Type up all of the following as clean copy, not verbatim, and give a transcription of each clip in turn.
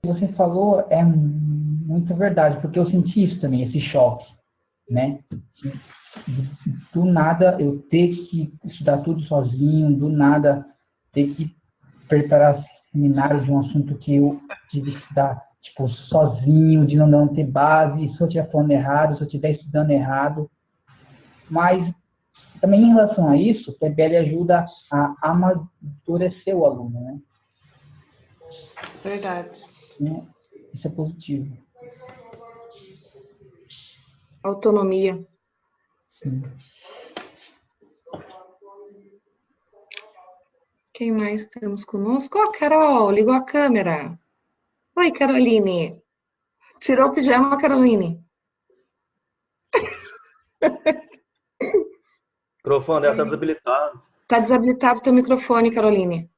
O que você falou é muito verdade, porque eu senti isso também, esse choque, né? Do nada eu ter que estudar tudo sozinho, do nada ter que preparar seminário de um assunto que eu tive que estudar, tipo, sozinho, de não ter base, se eu estiver falando errado, se eu estiver estudando errado. Mas também em relação a isso, o PBL ajuda a amadurecer o aluno, né? Verdade. Isso é positivo. Autonomia. Sim. Quem mais temos conosco? Ó, Carol, ligou a câmera. Oi, Caroline. Tirou o pijama, Caroline? O microfone dela está desabilitado. Está desabilitado o teu microfone, Caroline.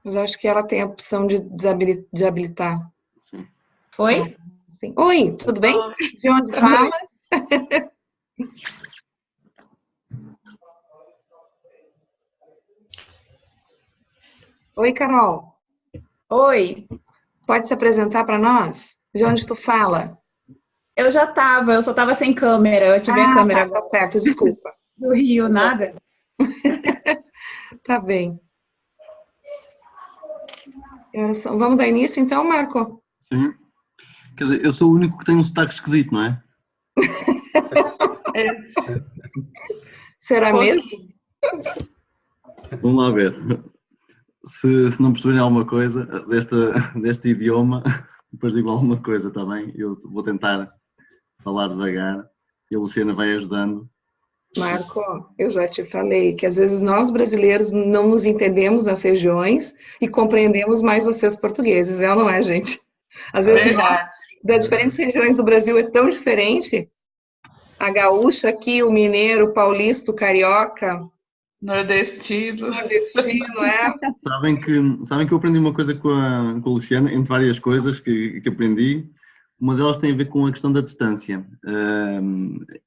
Mas acho que ela tem a opção de desabilitar. Sim. Oi? Sim. Oi, tudo bem? De onde falas? Oi, Carol. Oi. Pode se apresentar para nós? De onde tu fala? Eu só estava sem câmera. Eu ativei a câmera Tá certo, desculpa. do Rio, nada. Tá bem. Vamos dar início então, Marco? Sim. Quer dizer, eu sou o único que tem um sotaque esquisito, não é? Será mesmo? Vamos lá ver. Se não perceberem alguma coisa deste idioma, depois digo alguma coisa, está bem? Eu vou tentar falar devagar e a Luciana vai ajudando. Marco, eu já te falei que às vezes nós brasileiros não nos entendemos nas regiões e compreendemos mais vocês portugueses, é ou não é, gente? Às vezes nós, das diferentes regiões do Brasil, é tão diferente. A gaúcha aqui, o mineiro, o paulista, o carioca. Nordestino, é? Sabem que eu aprendi uma coisa com a Luciana, entre várias coisas que aprendi. Uma delas tem a ver com a questão da distância.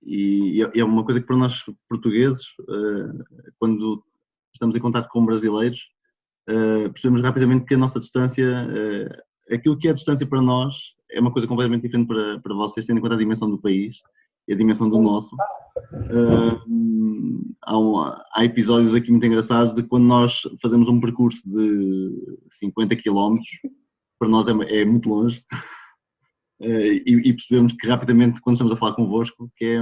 E é uma coisa que para nós portugueses, quando estamos em contato com brasileiros, percebemos rapidamente que a nossa distância, aquilo que é a distância para nós, é uma coisa completamente diferente para vocês, tendo em conta a dimensão do país e a dimensão do nosso. Há episódios aqui muito engraçados de quando nós fazemos um percurso de 50 km, para nós é muito longe, e percebemos que rapidamente, quando estamos a falar convosco, que é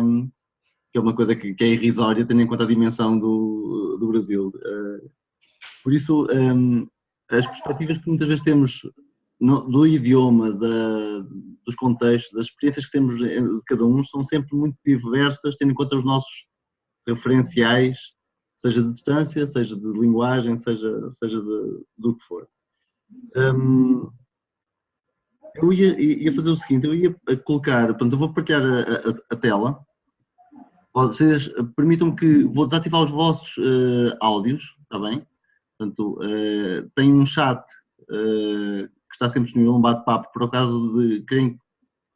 uma coisa que é irrisória, tendo em conta a dimensão do Brasil. Por isso, as perspectivas que muitas vezes temos do idioma, dos contextos, das experiências que temos de cada um, são sempre muito diversas, tendo em conta os nossos referenciais, seja de distância, seja de linguagem, seja do que for. Eu ia fazer o seguinte, eu ia colocar, portanto, eu vou partilhar a tela. Vocês permitam-me que vou desativar os vossos áudios, está bem? Portanto, tem um chat que está sempre disponível, um bate-papo, por acaso de querem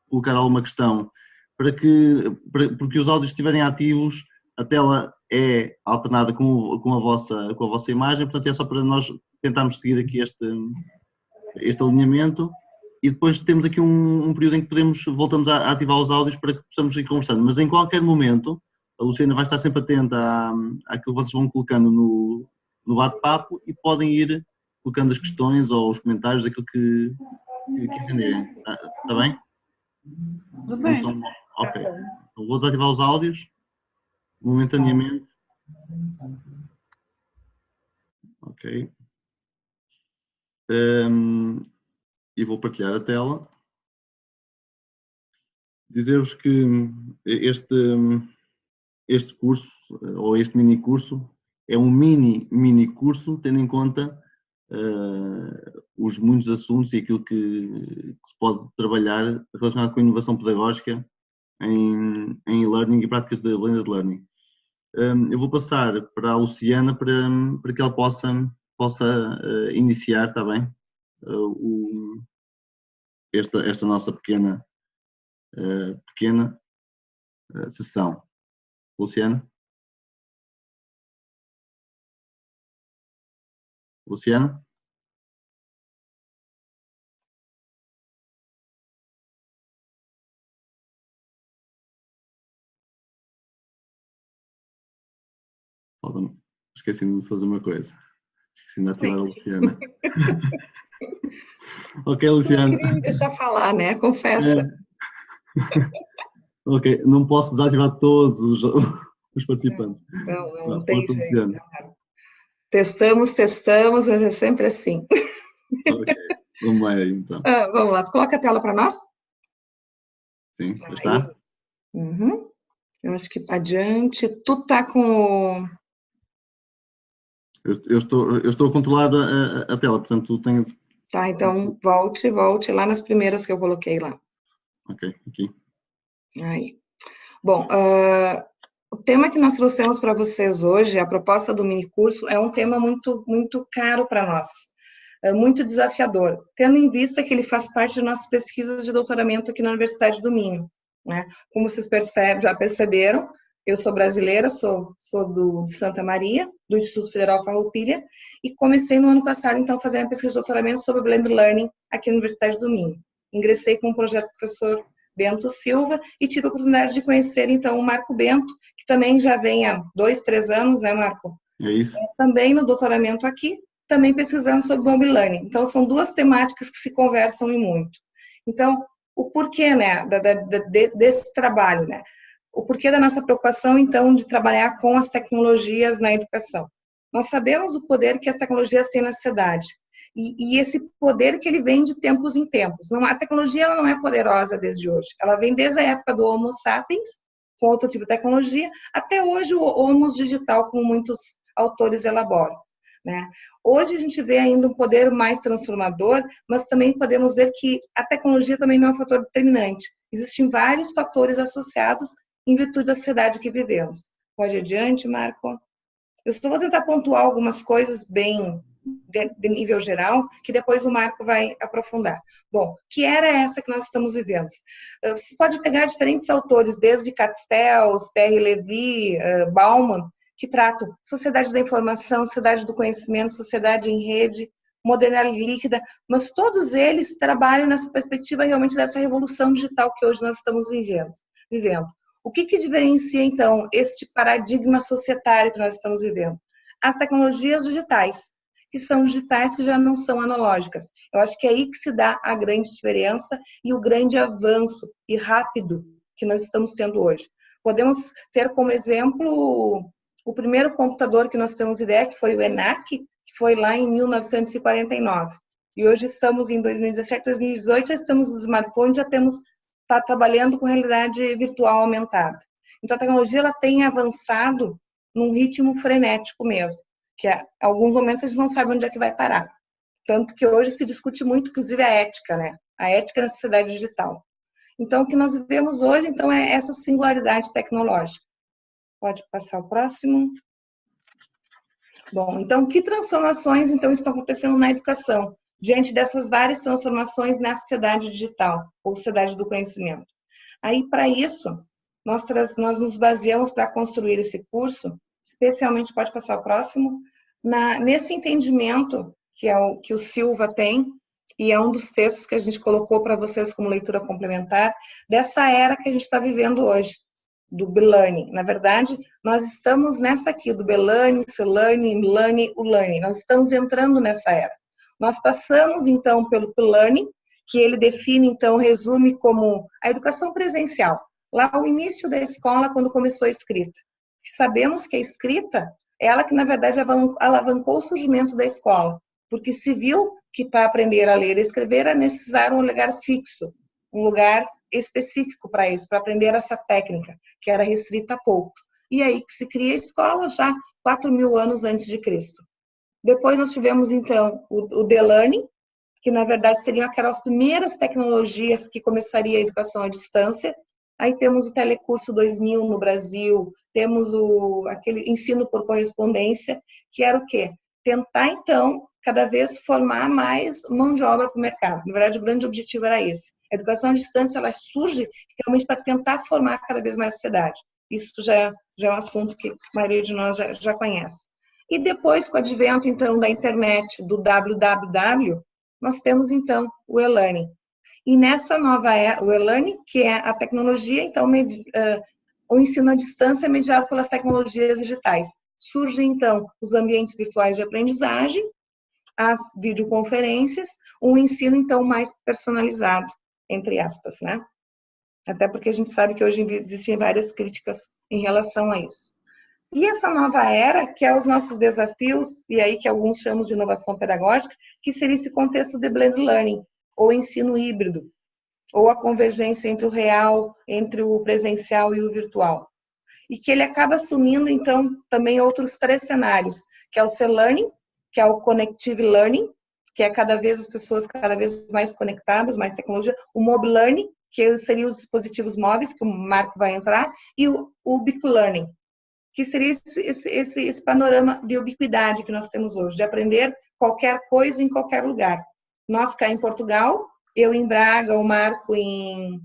colocar alguma questão, porque os áudios estiverem ativos, a tela é alternada com a vossa imagem, portanto é só para nós tentarmos seguir aqui este alinhamento e depois temos aqui um período em que voltamos a ativar os áudios para que possamos ir conversando, mas em qualquer momento a Luciana vai estar sempre atenta àquilo que vocês vão colocando no bate-papo e podem ir colocando as questões ou os comentários, aquilo que entenderem. Está bem? Tudo bem. Então, ok. Então, vou desativar os áudios momentaneamente. Ok. E vou partilhar a tela. Dizer-vos que este curso, ou este mini curso, é um mini curso, tendo em conta os muitos assuntos e aquilo que se pode trabalhar relacionado com a inovação pedagógica em e-learning e práticas de blended learning. Eu vou passar para a Luciana para que ela possa iniciar, está bem? Esta nossa pequena sessão. Luciano? Luciano? Esqueci-me de fazer uma coisa. Esqueci-me de ativar a Luciana. Ok, Luciano. Não queria me deixar falar, né? Confessa. Ok, não posso desativar todos os participantes. Não tem jeito. Luciano. Testamos, mas é sempre assim. Ok, vamos lá aí, então. Vamos lá, coloca a tela para nós. Sim, já está? Uhum. Eu acho que adiante. Tu tá com... Eu estou a controlar a tela, portanto, tenho... Tá, então volte lá nas primeiras que eu coloquei lá. Ok, aqui. Aí. Bom, o tema que nós trouxemos para vocês hoje, a proposta do minicurso, é um tema muito, muito caro para nós, muito desafiador, tendo em vista que ele faz parte de nossas pesquisas de doutoramento aqui na Universidade do Minho, né? Como vocês já perceberam, eu sou brasileira, sou de Santa Maria, do Instituto Federal Farroupilha, e comecei no ano passado, então, a fazer uma pesquisa de doutoramento sobre Blended Learning aqui na Universidade do Minho. Ingressei com o projeto do professor Bento Silva e tive a oportunidade de conhecer, então, o Marco Bento, que também já vem há 2, 3 anos, né, Marco? É isso. Também no doutoramento aqui, também pesquisando sobre Blended Learning. Então, são duas temáticas que se conversam e muito. Então, o porquê, né, desse trabalho, né? O porquê da nossa preocupação, então, de trabalhar com as tecnologias na educação. Nós sabemos o poder que as tecnologias têm na sociedade. E esse poder que ele vem de tempos em tempos. A tecnologia ela não é poderosa desde hoje. Ela vem desde a época do Homo sapiens, com outro tipo de tecnologia, até hoje o Homo digital, como muitos autores elaboram, né? Hoje a gente vê ainda um poder mais transformador, mas também podemos ver que a tecnologia também não é um fator determinante. Existem vários fatores associados em virtude da sociedade que vivemos. Pode ir adiante, Marco? Eu só vou tentar pontuar algumas coisas bem de nível geral, que depois o Marco vai aprofundar. Bom, que era essa que nós estamos vivendo? Você pode pegar diferentes autores, desde Castells, Pierre Levy, Bauman, que tratam sociedade da informação, sociedade do conhecimento, sociedade em rede, modernidade líquida, mas todos eles trabalham nessa perspectiva realmente dessa revolução digital que hoje nós estamos vivendo. O que diferencia, então, este paradigma societário que nós estamos vivendo? As tecnologias digitais, que são digitais que já não são analógicas. Eu acho que é aí que se dá a grande diferença e o grande avanço e rápido que nós estamos tendo hoje. Podemos ter como exemplo o primeiro computador que nós temos ideia, que foi o ENAC, que foi lá em 1949. E hoje estamos em 2017, 2018, já estamos nos smartphones, já está trabalhando com realidade virtual aumentada. Então, a tecnologia ela tem avançado num ritmo frenético mesmo, que a alguns momentos a gente não sabe onde é que vai parar. Tanto que hoje se discute muito, inclusive, a ética, né? A ética na sociedade digital. Então, o que nós vivemos hoje, então, é essa singularidade tecnológica. Pode passar o próximo. Bom, então, que transformações, então, estão acontecendo na educação, diante dessas várias transformações na sociedade digital, ou sociedade do conhecimento? Aí, para isso, nós nos baseamos para construir esse curso, especialmente, pode passar o próximo, nesse entendimento que é o que o Silva tem, e é um dos textos que a gente colocou para vocês como leitura complementar, dessa era que a gente está vivendo hoje, do B-Learning. Na verdade, nós estamos nessa aqui, do B-Learning, C-Learning, M-Learning, U-Learning. Nós estamos entrando nessa era. Nós passamos, então, pelo P-Learning, que ele define, então, resume como a educação presencial. Lá, o início da escola, quando começou a escrita. Sabemos que a escrita, ela que, na verdade, alavancou o surgimento da escola, porque se viu que para aprender a ler e escrever era necessário um lugar fixo, um lugar específico para isso, para aprender essa técnica, que era restrita a poucos. E aí que se cria a escola já 4.000 anos antes de Cristo. Depois nós tivemos, então, o D-Learning, que na verdade seriam aquelas primeiras tecnologias que começaria a educação à distância. Aí temos o Telecurso 2000 no Brasil, temos aquele ensino por correspondência, que era o quê? Tentar, então, cada vez formar mais mão de obra para o mercado. Na verdade, o grande objetivo era esse. A educação à distância, ela surge realmente para tentar formar cada vez mais sociedade. Isso já é um assunto que a maioria de nós já conhece. E depois, com o advento, então, da internet, do www, nós temos, então, o e-learning. E nessa nova era, o e-learning, que é a tecnologia, então, o ensino à distância é mediado pelas tecnologias digitais. Surgem, então, os ambientes virtuais de aprendizagem, as videoconferências, um ensino, então, mais personalizado, entre aspas, né? Até porque a gente sabe que hoje em dia existem várias críticas em relação a isso. E essa nova era, que é os nossos desafios, e aí que alguns chamam de inovação pedagógica, que seria esse contexto de blended learning, ou ensino híbrido, ou a convergência entre o real, entre o presencial e o virtual. E que ele acaba assumindo, então, também outros 3 cenários, que é o C-Learning, que é o Connective Learning, que é cada vez as pessoas cada vez mais conectadas, mais tecnologia, o Mobile Learning, que seriam os dispositivos móveis, que o Marco vai entrar, e o Ubiquitous Learning, que seria esse panorama de ubiquidade que nós temos hoje, de aprender qualquer coisa em qualquer lugar. Nós cá em Portugal, eu em Braga, o Marco em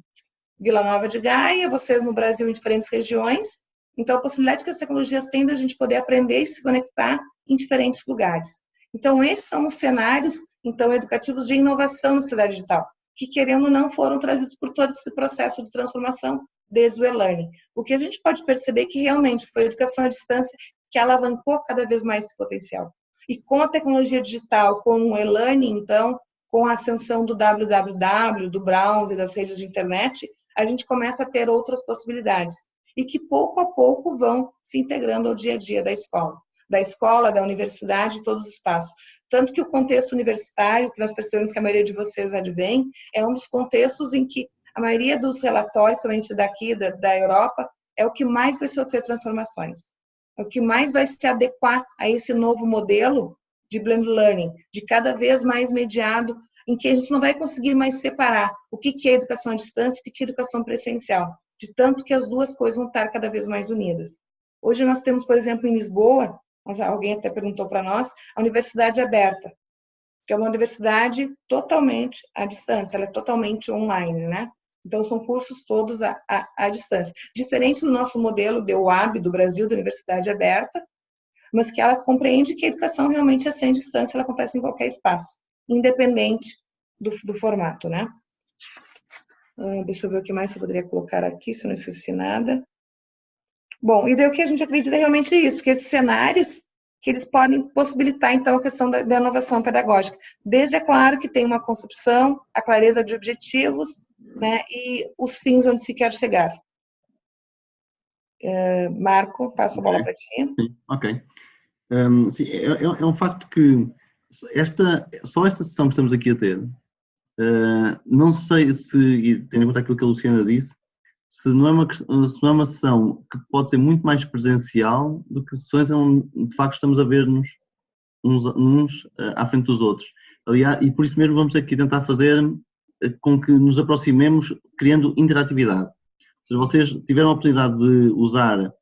Vila Nova de Gaia, vocês no Brasil em diferentes regiões. Então, a possibilidade que as tecnologias têm de a gente poder aprender e se conectar em diferentes lugares. Então, esses são os cenários, então, educativos de inovação na sociedade digital, que, querendo ou não, foram trazidos por todo esse processo de transformação desde o e-learning. O que a gente pode perceber é que, realmente, foi a educação à distância que alavancou cada vez mais esse potencial. E com a tecnologia digital, com o e-learning, então, com a ascensão do www, do browser, das redes de internet, a gente começa a ter outras possibilidades. E que, pouco a pouco, vão se integrando ao dia a dia da escola, da universidade, todos os espaços. Tanto que o contexto universitário, que nós percebemos que a maioria de vocês advém, é um dos contextos em que a maioria dos relatórios, somente daqui, da Europa, é o que mais vai sofrer transformações. É o que mais vai se adequar a esse novo modelo de blended learning, de cada vez mais mediado, em que a gente não vai conseguir mais separar o que é educação à distância e o que é educação presencial, de tanto que as duas coisas vão estar cada vez mais unidas. Hoje nós temos, por exemplo, em Lisboa, alguém até perguntou para nós, a Universidade Aberta, que é uma universidade totalmente à distância, ela é totalmente online, né? Então, são cursos todos à distância. Diferente do nosso modelo de UAB, do Brasil, da Universidade Aberta, mas que ela compreende que a educação realmente é sem distância, ela acontece em qualquer espaço, independente do formato, né? Deixa eu ver o que mais eu poderia colocar aqui, se eu não esqueci nada. Bom, e daí o que a gente acredita é realmente isso, que esses cenários, que eles podem possibilitar, então, a questão da inovação pedagógica. Desde, é claro, que tem uma concepção, a clareza de objetivos, né, e os fins onde se quer chegar. Marco, passo a bola para ti. Sim, ok. Sim, é um facto que só esta sessão que estamos aqui a ter, não sei se, e tendo em conta aquilo que a Luciana disse, se não é uma sessão que pode ser muito mais presencial do que sessões onde, de facto, estamos a ver-nos uns à frente dos outros. Aliás, e por isso mesmo vamos aqui tentar fazer com que nos aproximemos criando interatividade. Se vocês tiveram a oportunidade de usar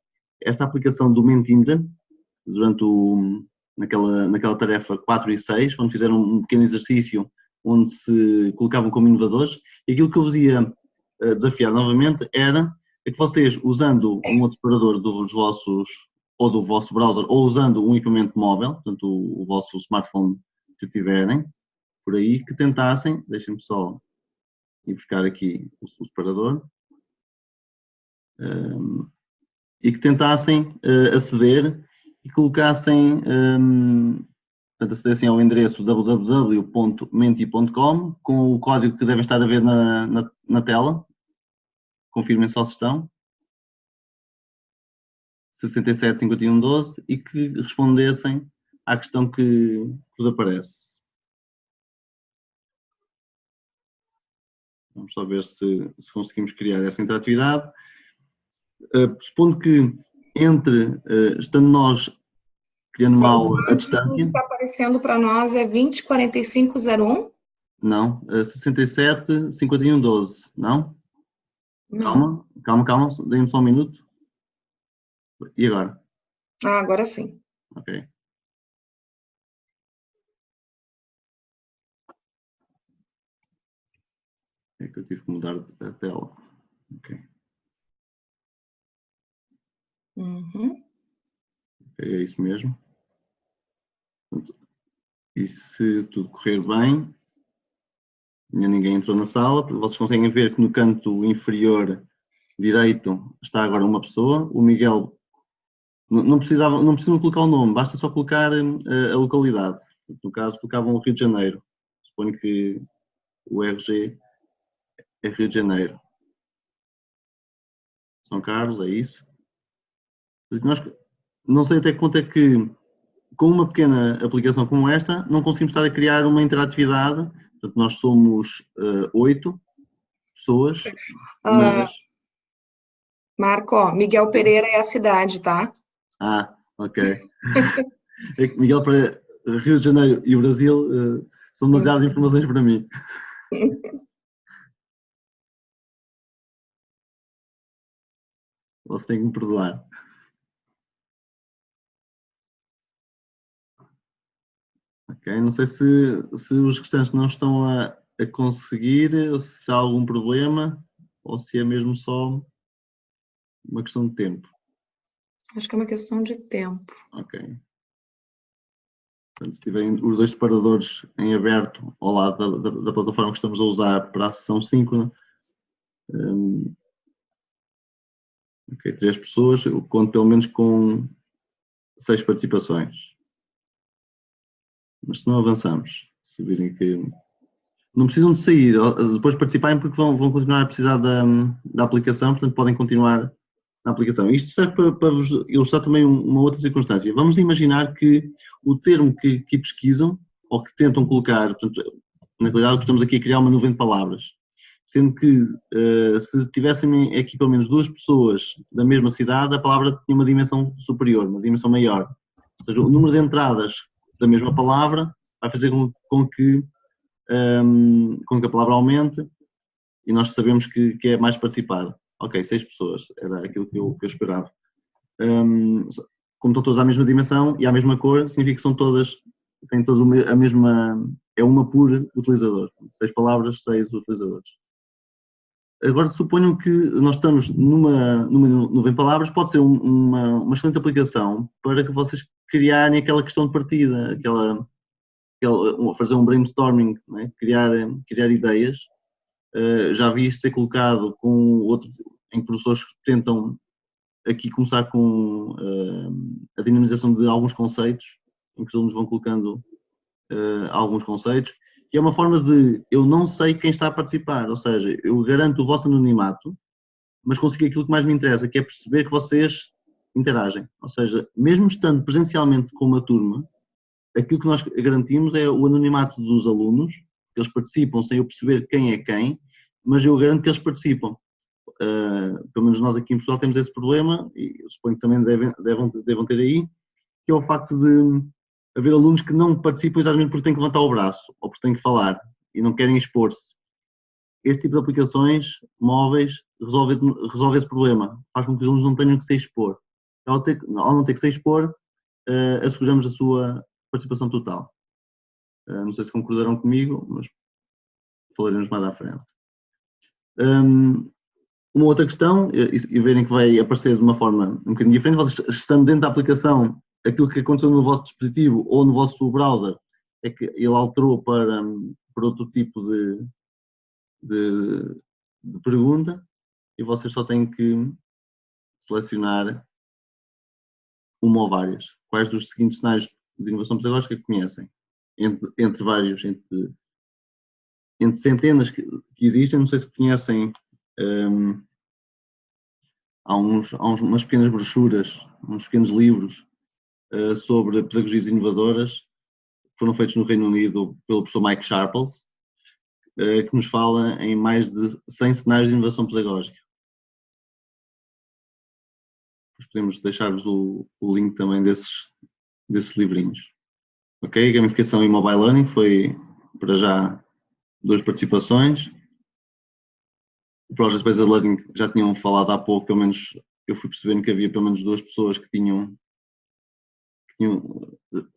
esta aplicação do Mentimeter durante naquela tarefa 4 e 6, onde fizeram um pequeno exercício onde se colocavam como inovadores, e aquilo que eu vos ia desafiar novamente era que vocês, usando um outro separador dos vossos, ou do vosso browser, ou usando um equipamento móvel, portanto o vosso smartphone, se tiverem, por aí, que tentassem, deixem-me só ir buscar aqui o separador, e que tentassem aceder e colocassem, portanto, acedessem ao endereço www.menti.com com o código que devem estar a ver na tela. Confirmem só se estão. 675112 e que respondessem à questão que vos aparece. Vamos só ver se conseguimos criar essa interatividade. Supondo que estando nós criando uma aula à distância... O que está aparecendo para nós é 204501? Não, 675112, não? Não. Calma, dê-me só um minuto. E agora? Agora sim. Ok. É que eu tive que mudar a tela. Ok. Uhum. É isso mesmo. E se tudo correr bem, ninguém entrou na sala, vocês conseguem ver que no canto inferior direito está agora uma pessoa. O Miguel não precisam colocar o nome, basta só colocar a localidade. No caso, colocavam o Rio de Janeiro. Suponho que o RG é Rio de Janeiro. São Carlos, é isso. Nós, não sei até que ponto é que, com uma pequena aplicação como esta, não conseguimos estar a criar uma interatividade. Portanto, nós somos 8 pessoas, mas... Marco, ó, Miguel Pereira é a cidade, tá? Ah, ok. É que Miguel para Rio de Janeiro e o Brasil são demasiadas informações para mim. Você tem que me perdoar. Ok, não sei se os restantes não estão a conseguir, ou se há algum problema, ou se é mesmo só uma questão de tempo. Acho que é uma questão de tempo. Ok. Portanto, se tiverem os dois separadores em aberto ao lado da plataforma que estamos a usar para a sessão síncrona, ok, 3 pessoas, eu conto pelo menos com 6 participações. Mas se não avançamos, se virem que não precisam de sair, depois participarem porque vão continuar a precisar da aplicação, portanto podem continuar na aplicação. Isto serve para vos ilustrar também uma outra circunstância. Vamos imaginar que o termo que pesquisam ou que tentam colocar, portanto, na realidade estamos aqui a criar uma nuvem de palavras, sendo que se tivessem aqui pelo menos 2 pessoas da mesma cidade, a palavra tinha uma dimensão superior, uma dimensão maior. Ou seja, o número de entradas da mesma palavra vai fazer com que a palavra aumente e nós sabemos que é mais participado. Ok, 6 pessoas, era aquilo que eu esperava. Como estão todas à mesma dimensão e à mesma cor, significa que têm todas a mesma, é uma por utilizador. 6 palavras, 6 utilizadores. Agora, suponham que nós estamos numa nuvem de palavras, pode ser uma excelente aplicação para que vocês criarem aquela questão de partida, fazer um brainstorming, né? criar ideias. Já vi isto ser colocado em que professores tentam aqui começar com a dinamização de alguns conceitos, em que os alunos vão colocando alguns conceitos, que é uma forma de eu não sei quem está a participar, ou seja, eu garanto o vosso anonimato, mas consigo aquilo que mais me interessa, que é perceber que vocês interagem. Ou seja, mesmo estando presencialmente com uma turma, aquilo que nós garantimos é o anonimato dos alunos, que eles participam sem eu perceber quem é quem, mas eu garanto que eles participam. Pelo menos nós aqui em Portugal temos esse problema, e eu suponho que também devam ter aí, que é o facto de haver alunos que não participam exatamente porque têm que levantar o braço, ou porque têm que falar, e não querem expor-se. Este tipo de aplicações móveis resolve esse problema, faz com que os alunos não tenham que se expor. Ao não ter que se expor, asseguramos a sua participação total. Não sei se concordarão comigo, mas falaremos mais à frente. Uma outra questão, e verem que vai aparecer de uma forma um bocadinho diferente, vocês estando dentro da aplicação, aquilo que aconteceu no vosso dispositivo ou no vosso browser, é que ele alterou para outro tipo de pergunta, e vocês só têm que selecionar uma ou várias. Quais dos seguintes cenários de inovação pedagógica que conhecem? Entre vários, entre centenas que existem, não sei se conhecem, há umas pequenas brochuras, uns pequenos livros sobre pedagogias inovadoras, que foram feitos no Reino Unido pelo professor Mike Sharples, que nos fala em mais de 100 cenários de inovação pedagógica. Podemos deixar-vos o link também desses livrinhos. Ok, gamificação e mobile learning foi para já 2 participações. O Project-Based Learning já tinham falado há pouco, pelo menos eu fui percebendo que havia pelo menos 2 pessoas que tinham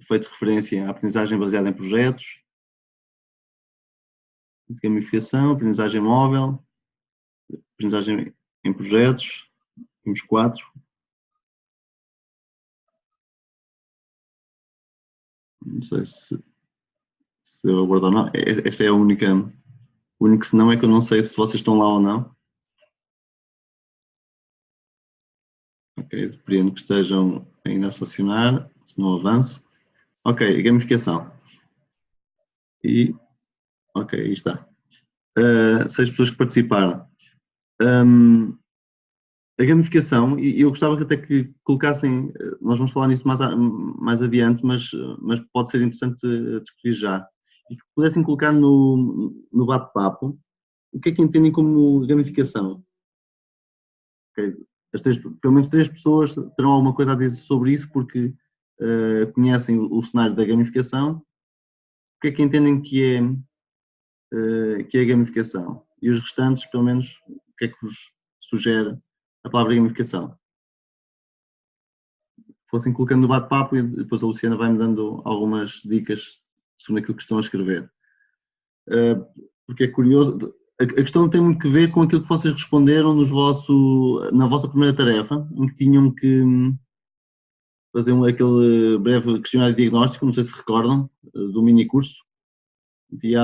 feito referência à aprendizagem baseada em projetos. Gamificação, aprendizagem móvel, aprendizagem em projetos, temos 4. Não sei se eu abordo ou não. Esta é a única, o único senão é que eu não sei se vocês estão lá ou não. Ok, depreendo que estejam ainda a estacionar, se não avanço. Ok, gamificação. E, ok, aí está. 6 pessoas que participaram. A gamificação, e eu gostava que até que colocassem, nós vamos falar nisso mais adiante, mas pode ser interessante discutir já, e que pudessem colocar no bate-papo o que é que entendem como gamificação. Okay. Pelo menos 3 pessoas terão alguma coisa a dizer sobre isso, porque conhecem o cenário da gamificação. O que é que entendem que é a gamificação? E os restantes, pelo menos, o que é que vos sugere a palavra gamificação? Fossem colocando no bate-papo e depois a Luciana vai-me dando algumas dicas sobre aquilo que estão a escrever. Porque é curioso, a questão tem muito que ver com aquilo que vocês responderam na vossa primeira tarefa, em que tinham que fazer aquele breve questionário de diagnóstico, não sei se recordam, do mini curso. E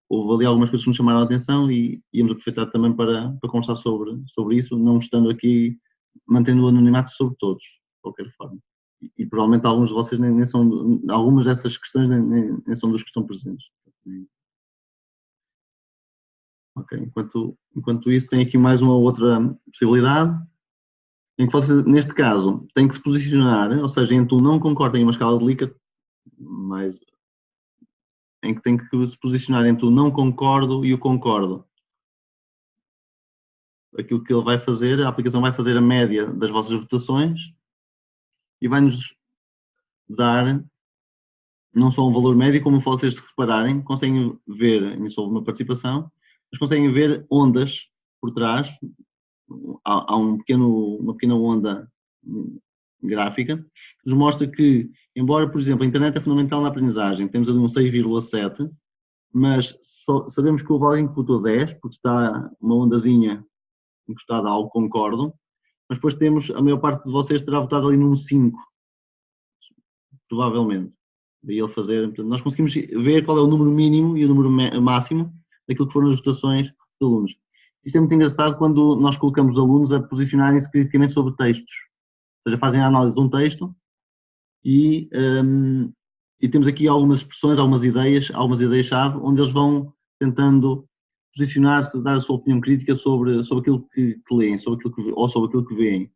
houve ali algumas coisas que nos chamaram a atenção e íamos aproveitar também para conversar sobre isso, não estando aqui, mantendo o anonimato sobre todos, de qualquer forma. E provavelmente alguns de vocês nem são, algumas dessas questões nem são dos que estão presentes. Ok, enquanto isso, tem aqui mais uma outra possibilidade, em que vocês, neste caso, têm que se posicionar, ou seja, entre o não concordo em uma escala de Likert, em que tem que se posicionar entre o não concordo e o concordo. Aquilo que ele vai fazer, a aplicação vai fazer a média das vossas votações e vai-nos dar não só um valor médio, como vocês se repararem, conseguem ver, nisso houve uma participação, mas conseguem ver ondas por trás. Há uma pequena onda gráfica que nos mostra que, embora, por exemplo, a internet é fundamental na aprendizagem, temos ali um 6,7, mas sabemos que houve alguém que votou 10, porque está uma ondazinha encostada ao concordo, mas depois temos, a maior parte de vocês terá votado ali num 5, provavelmente. Daí ele fazer, portanto, nós conseguimos ver qual é o número mínimo e o número máximo daquilo que foram as votações de alunos. Isto é muito engraçado quando nós colocamos alunos a posicionarem-se criticamente sobre textos. Ou seja, fazem a análise de um texto e temos aqui algumas expressões, algumas ideias-chave, onde eles vão tentando posicionar-se, dar a sua opinião crítica sobre aquilo que leem, ou sobre aquilo que veem.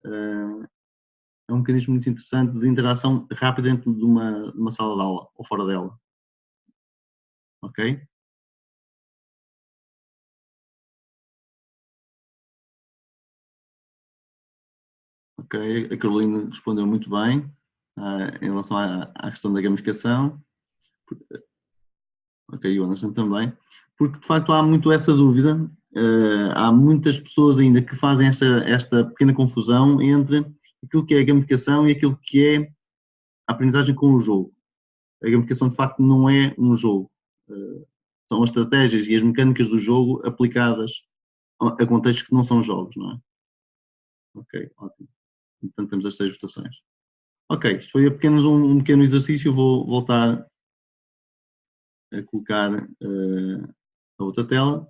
É um mecanismo muito interessante de interação rápida dentro de uma sala de aula ou fora dela. Ok? Ok, a Carolina respondeu muito bem em relação à questão da gamificação. Ok, o Anderson também. Porque de facto há muito essa dúvida, há muitas pessoas ainda que fazem esta pequena confusão entre aquilo que é a gamificação e aquilo que é a aprendizagem com o jogo. A gamificação de facto não é um jogo. São as estratégias e as mecânicas do jogo aplicadas a contextos que não são jogos, não é? Ok, ótimo. Portanto, temos as 6 votações. Ok, isto foi apenas um pequeno exercício. Eu vou voltar a colocar a outra tela.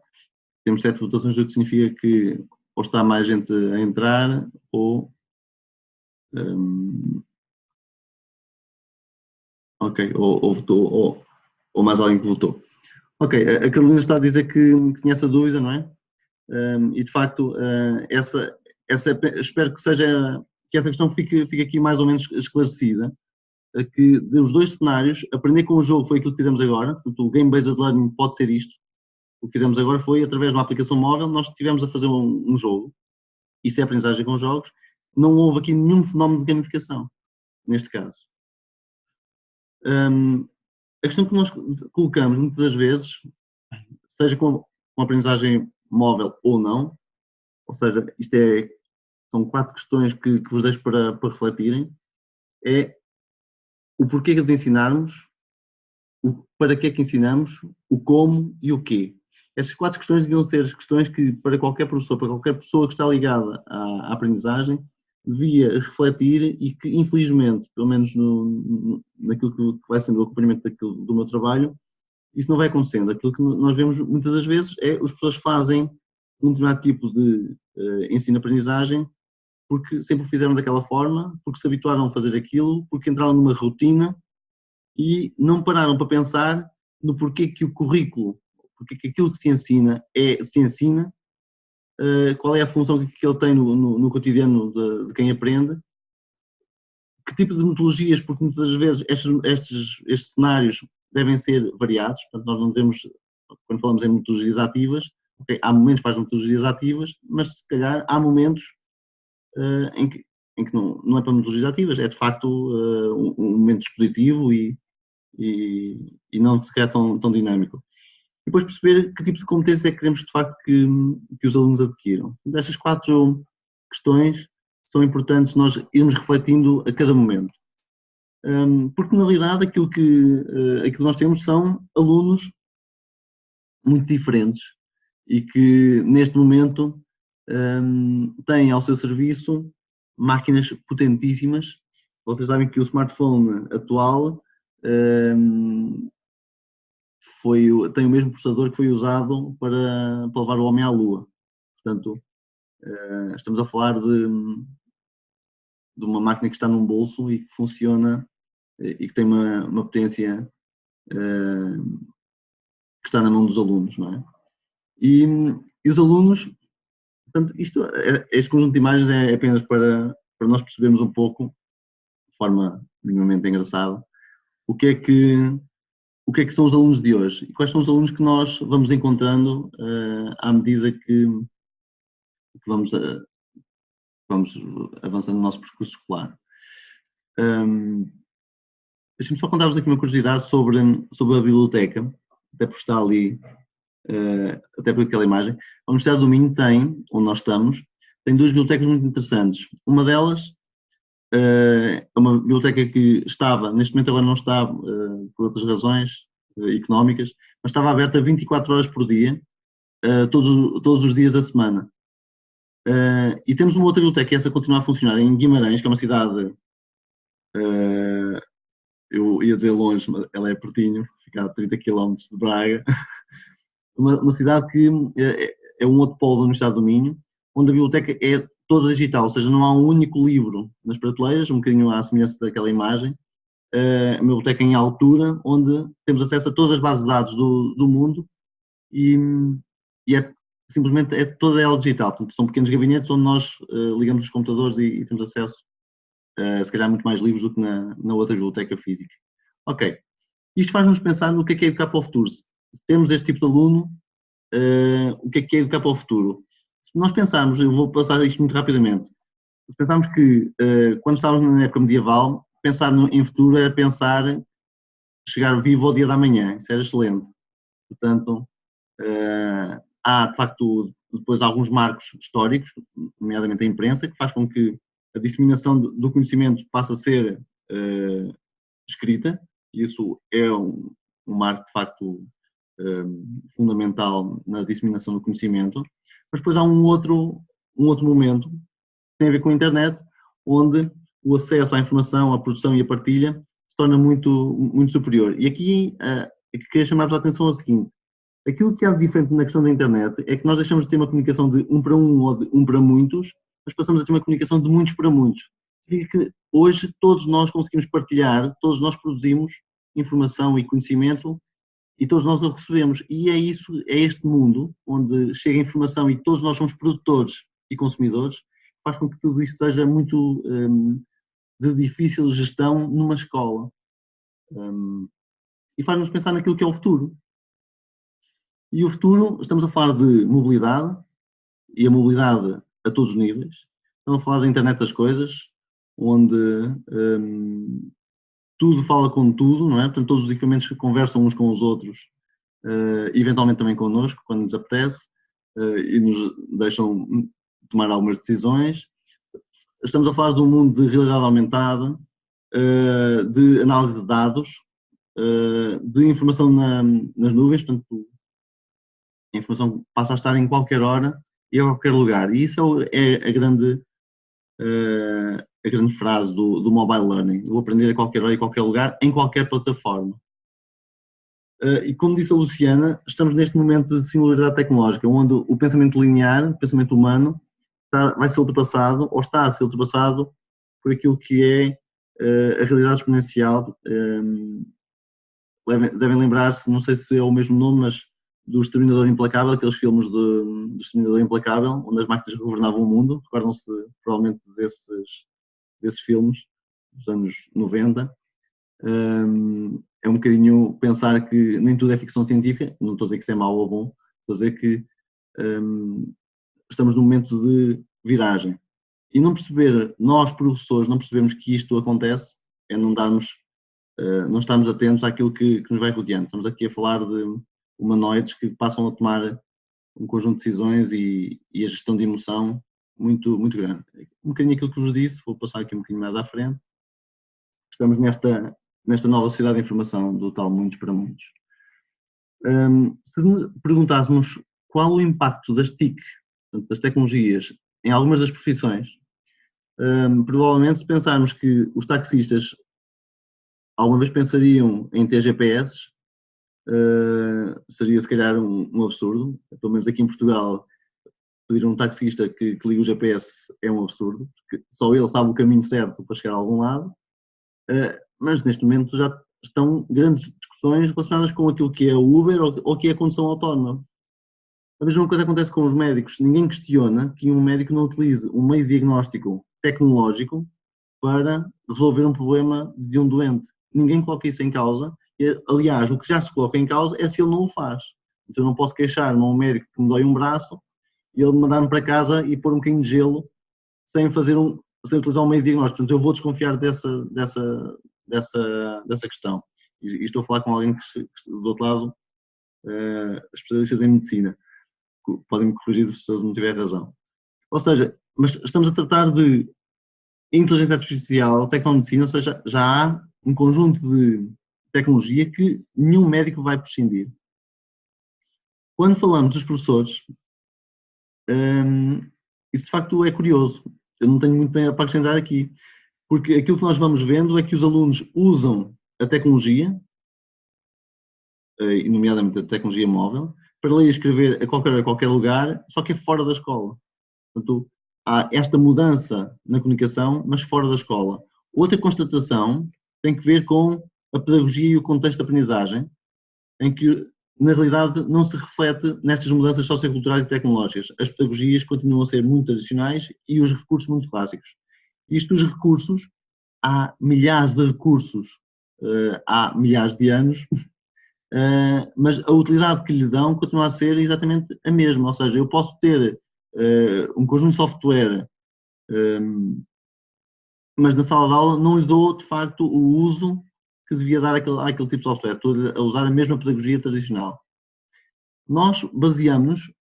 Temos 7 votações, o que significa que ou está mais gente a entrar ou ok, ou votou, ou mais alguém que votou. Ok, a Carolina está a dizer que tinha essa dúvida, não é? E de facto, espero que essa questão fique aqui mais ou menos esclarecida, que dos 2 cenários, aprender com o jogo foi aquilo que fizemos agora, portanto o Game-Based Learning pode ser isto. O que fizemos agora foi, através de uma aplicação móvel, nós estivemos a fazer um jogo, isso é aprendizagem com jogos, não houve aqui nenhum fenómeno de gamificação, neste caso. A questão que nós colocamos muitas das vezes, seja com aprendizagem móvel ou não, ou seja, são 4 questões que vos deixo para refletirem, é o porquê de ensinarmos, o para que é que ensinamos, o como e o quê. Estas 4 questões deviam ser as questões que, para qualquer professor, para qualquer pessoa que está ligada à aprendizagem, devia refletir e que, infelizmente, pelo menos naquilo que vai sendo o acompanhamento do meu trabalho, isso não vai acontecendo. Aquilo que nós vemos muitas das vezes é as pessoas fazem um determinado tipo de ensino-aprendizagem porque sempre o fizeram daquela forma, porque se habituaram a fazer aquilo, porque entraram numa rotina e não pararam para pensar no porquê que o currículo, porque que aquilo que se ensina, qual é a função que ele tem no cotidiano de quem aprende, que tipo de metodologias, porque muitas das vezes estes cenários devem ser variados, portanto nós não devemos, quando falamos em metodologias ativas, okay, há momentos para as metodologias ativas, mas se calhar há momentos em que não é para metodologias ativas, é de facto um momento dispositivo e não sequer tão dinâmico. E depois perceber que tipo de competência é que queremos de facto que os alunos adquiram. Destas 4 questões são importantes nós irmos refletindo a cada momento. Porque na realidade aquilo que nós temos são alunos muito diferentes e que neste momento têm ao seu serviço máquinas potentíssimas. Vocês sabem que o smartphone atual tem o mesmo processador que foi usado para levar o homem à Lua. Portanto, estamos a falar de uma máquina que está num bolso e que funciona e que tem uma potência que está na mão dos alunos, não é? E os alunos, portanto, este conjunto de imagens é apenas para nós percebermos um pouco, de forma minimamente engraçada, o que é que são os alunos de hoje e quais são os alunos que nós vamos encontrando à medida que vamos avançando no nosso percurso escolar. Deixa-me só contar-vos aqui uma curiosidade sobre a biblioteca, até por estar ali, até por aquela imagem. A Universidade do Minho tem, onde nós estamos, tem 2 bibliotecas muito interessantes. Uma delas é uma biblioteca que estava, neste momento agora não está por outras razões económicas, mas estava aberta 24 horas por dia, todos os dias da semana. E temos uma outra biblioteca, e essa continua a funcionar em Guimarães, que é uma cidade, eu ia dizer longe, mas ela é pertinho, fica a 30 km de Braga, uma cidade que é um outro polo da Universidade do Minho, onde a biblioteca é toda digital, ou seja, não há um único livro nas prateleiras, um bocadinho à semelhança daquela imagem, uma biblioteca em altura, onde temos acesso a todas as bases de dados do mundo e simplesmente é toda ela digital. Portanto, são pequenos gabinetes onde nós ligamos os computadores e temos acesso se calhar muito mais livros do que na outra biblioteca física. Ok. Isto faz-nos pensar no que é educar para o futuro. Se temos este tipo de aluno, o que é educar para o futuro? Se nós pensarmos, eu vou passar isto muito rapidamente, se pensarmos que quando estávamos na época medieval, pensar em futuro era pensar chegar vivo ao dia da manhã, isso era excelente. Portanto, há de facto depois alguns marcos históricos, nomeadamente a imprensa, que faz com que a disseminação do conhecimento passe a ser escrita, e isso é um marco de facto fundamental na disseminação do conhecimento. Mas depois há um outro momento que tem a ver com a internet, onde o acesso à informação, à produção e à partilha se torna muito, muito superior. E aqui queria chamar-vos a atenção ao seguinte: aquilo que há de diferente na questão da internet é que nós deixamos de ter uma comunicação de um para um ou de um para muitos, mas passamos a ter uma comunicação de muitos para muitos. Significa que hoje todos nós conseguimos partilhar, todos nós produzimos informação e conhecimento e todos nós o recebemos. E é este mundo onde chega a informação e todos nós somos produtores e consumidores, faz com que tudo isso seja muito de difícil gestão numa escola. E faz-nos pensar naquilo que é o futuro. E o futuro, estamos a falar de mobilidade, e a mobilidade a todos os níveis. Estamos a falar da internet das coisas, onde tudo fala com tudo, não é? Portanto, todos os equipamentos conversam uns com os outros, eventualmente também connosco, quando nos apetece, e nos deixam tomar algumas decisões. Estamos a falar de um mundo de realidade aumentada, de análise de dados, de informação nas nuvens, portanto, a informação passa a estar em qualquer hora e a qualquer lugar. E isso é a grande frase do mobile learning. Eu vou aprender a qualquer hora e a qualquer lugar, em qualquer plataforma. E como disse a Luciana, estamos neste momento de singularidade tecnológica, onde o pensamento linear, o pensamento humano, vai ser ultrapassado, ou está a ser ultrapassado, por aquilo que é a realidade exponencial. Devem lembrar-se, não sei se é o mesmo nome, mas do Exterminador Implacável, aqueles filmes do Exterminador Implacável, onde as máquinas governavam o mundo. Recordam-se provavelmente desses filmes dos anos 90. É um bocadinho pensar que nem tudo é ficção científica. Não estou a dizer que isso é mau ou bom, estou a dizer que estamos num momento de viragem. E não perceber, nós professores, não percebemos que isto acontece, é não estarmos atentos àquilo que nos vai rodeando. Estamos aqui a falar de humanoides que passam a tomar um conjunto de decisões e a gestão de emoção muito, muito grande. Um bocadinho aquilo que vos disse, vou passar aqui um bocadinho mais à frente. Estamos nesta nova sociedade de informação do tal muitos para muitos. Se perguntássemos qual o impacto das TIC, portanto, das tecnologias, em algumas das profissões, provavelmente se pensarmos que os taxistas alguma vez pensariam em ter GPS, seria se calhar um absurdo. Pelo menos aqui em Portugal, pedir a um taxista que ligue o GPS é um absurdo, porque só ele sabe o caminho certo para chegar a algum lado. Mas neste momento já estão grandes discussões relacionadas com aquilo que é o Uber ou que é a condução autónoma. A mesma coisa acontece com os médicos. Ninguém questiona que um médico não utilize um meio diagnóstico tecnológico para resolver um problema de um doente. Ninguém coloca isso em causa. Aliás, o que já se coloca em causa é se ele não o faz. Então eu não posso queixar-me a um médico que me dói um braço e ele mandar-me para casa e pôr um bocadinho de gelo sem utilizar um meio diagnóstico. Portanto, eu vou desconfiar dessa questão. E estou a falar com alguém que do outro lado, especialistas em medicina. Podem me corrigir se eu não tiver razão. Ou seja, mas estamos a tratar de inteligência artificial, tecnomedicina, ou seja, já há um conjunto de tecnologia que nenhum médico vai prescindir. Quando falamos dos professores, isso de facto é curioso. Eu não tenho muito bem para acrescentar aqui, porque aquilo que nós vamos vendo é que os alunos usam a tecnologia, nomeadamente a tecnologia móvel, para ler e escrever a qualquer lugar, só que é fora da escola. Portanto, há esta mudança na comunicação, mas fora da escola. Outra constatação tem que ver com a pedagogia e o contexto de aprendizagem, em que, na realidade, não se reflete nestas mudanças socioculturais e tecnológicas. As pedagogias continuam a ser muito tradicionais e os recursos muito clássicos. Os recursos, há milhares de recursos, há milhares de anos, mas a utilidade que lhe dão continua a ser exatamente a mesma. Ou seja, eu posso ter um conjunto de software, mas na sala de aula não lhe dou, de facto, o uso que devia dar àquele tipo de software. Estou a usar a mesma pedagogia tradicional. Nós baseamos,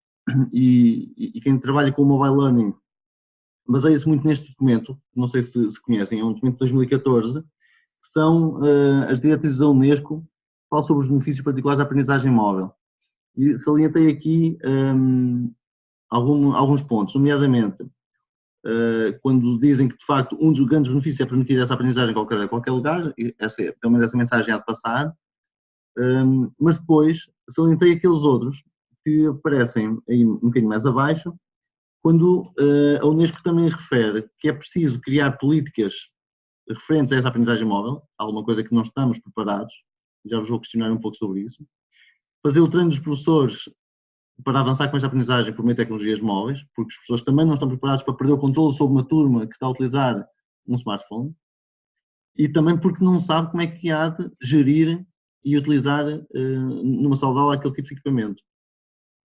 e quem trabalha com o mobile learning baseia-se muito neste documento, não sei se conhecem, é um documento de 2014, que são as diretrizes da Unesco, que falam sobre os benefícios particulares da aprendizagem móvel. E salientei aqui alguns pontos, nomeadamente, quando dizem que, de facto, um dos grandes benefícios é permitir essa aprendizagem a qualquer lugar, pelo menos essa mensagem há de passar, mas depois salientei aqueles outros que aparecem aí um bocadinho mais abaixo, quando a Unesco também refere que é preciso criar políticas referentes a essa aprendizagem móvel, alguma coisa que não estamos preparados, já vos vou questionar um pouco sobre isso, fazer o treino dos professores para avançar com esta aprendizagem por meio de tecnologias móveis, porque os professores também não estão preparados para perder o controle sobre uma turma que está a utilizar um smartphone, e também porque não sabe como é que há de gerir e utilizar numa sala de aula aquele tipo de equipamento.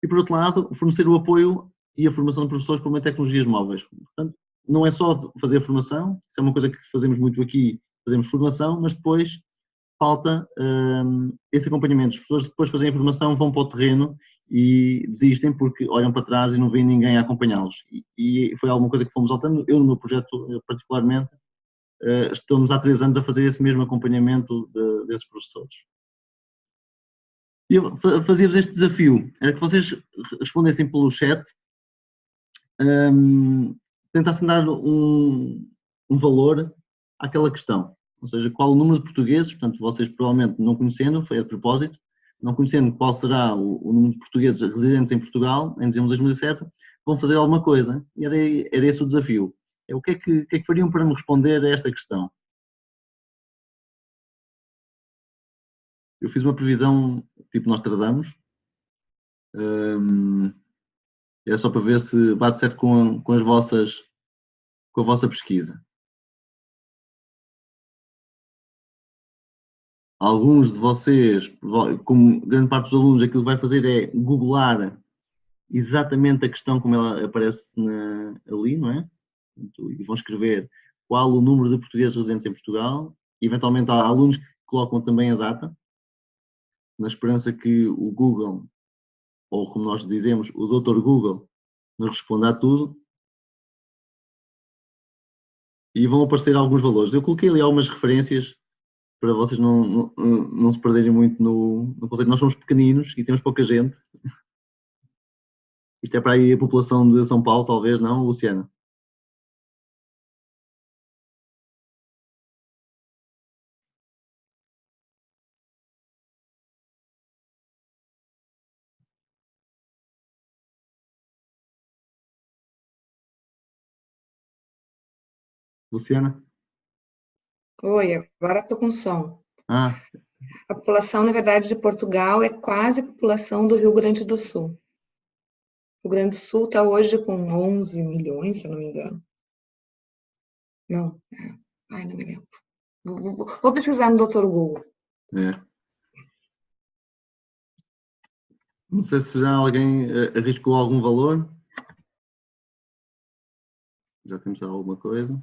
E por outro lado, fornecer o apoio e a formação de professores por meio de tecnologias móveis. Portanto, não é só fazer a formação, isso é uma coisa que fazemos muito aqui, fazemos formação, mas depois falta esse acompanhamento. Os professores depois de fazerem a formação vão para o terreno e desistem porque olham para trás e não veem ninguém a acompanhá-los. E foi alguma coisa que fomos alternando. Eu, no meu projeto particularmente, estamos há 3 anos a fazer esse mesmo acompanhamento desses professores. E eu fazia-vos este desafio, era que vocês respondessem pelo chat, tentassem dar um valor àquela questão. Ou seja, qual o número de portugueses, portanto, vocês provavelmente não conhecendo, foi a propósito, não conhecendo qual será o número de portugueses residentes em Portugal, em dezembro de 2007, vão fazer alguma coisa. E era esse o desafio. O que é que fariam para me responder a esta questão? Eu fiz uma previsão tipo Nostradamus. É só para ver se bate certo com a vossa pesquisa. Alguns de vocês, como grande parte dos alunos, aquilo que vai fazer é googlar exatamente a questão como ela aparece ali, não é? E vão escrever qual o número de portugueses residentes em Portugal. E, eventualmente há alunos que colocam também a data, na esperança que o Google, ou como nós dizemos, o Dr. Google, nos responda a tudo. E vão aparecer alguns valores. Eu coloquei ali algumas referências para vocês não se perderem muito no conceito. Nós somos pequeninos e temos pouca gente. Isto é para aí a população de São Paulo, talvez, não, Luciana? Luciana? Oi, agora estou com som. Ah, A população, na verdade, de Portugal é quase a população do Rio Grande do Sul. O Rio Grande do Sul está hoje com 11 milhões, se eu não me engano. Não, ai, não me lembro. Vou pesquisar no Dr. Google. é. Não sei se já alguém arriscou algum valor. Já temos alguma coisa.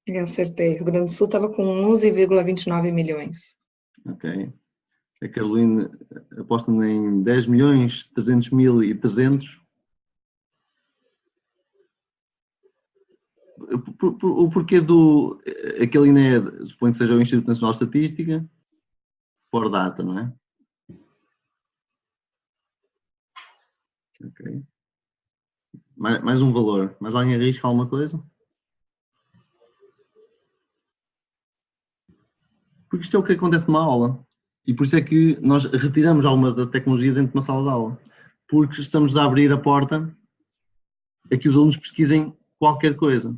Eu acertei. O Rio Grande do Sul estava com 11,29 milhões. Ok. A Carolina aposta em 10.300.300. O porquê do... Aquele INE, suponho que seja o Instituto Nacional de Estatística, por data, não é? Ok. Mais um valor. Mais alguém arrisca alguma coisa? Porque isto é o que acontece numa aula. E por isso é que nós retiramos alguma da tecnologia dentro de uma sala de aula. Porque estamos a abrir a porta a que os alunos pesquisem qualquer coisa.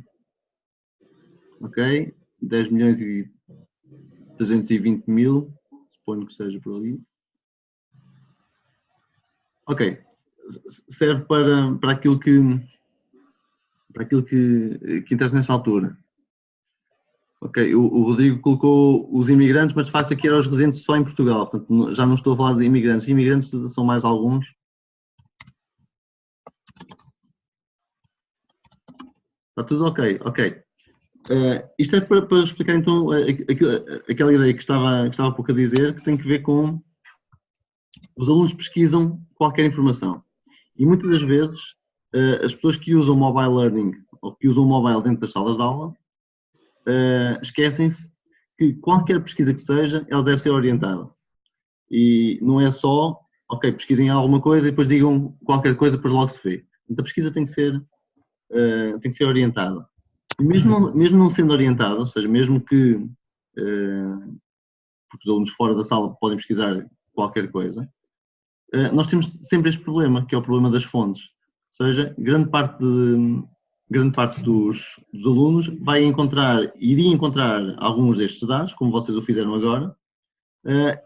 Ok? 10.320.000. Suponho que seja por ali. Ok. Serve para aquilo que interessa nesta altura. Ok, o Rodrigo colocou os imigrantes, mas de facto aqui eram os residentes só em Portugal, portanto já não estou a falar de imigrantes. Imigrantes são mais alguns. Está tudo ok, ok. Isto é para explicar então aquela ideia que estava há pouco a dizer, que tem que ver com os alunos pesquisam qualquer informação. E muitas das vezes as pessoas que usam mobile learning ou que usam mobile dentro das salas de aula esquecem-se que qualquer pesquisa que seja, ela deve ser orientada. E não é só, ok, pesquisem alguma coisa e depois digam qualquer coisa, depois logo se vê. Então a pesquisa tem que ser orientada. E mesmo não sendo orientada, ou seja, mesmo que porque os alunos fora da sala podem pesquisar qualquer coisa, nós temos sempre este problema, que é o problema das fontes. Ou seja, grande parte dos alunos iria encontrar alguns destes dados, como vocês o fizeram agora,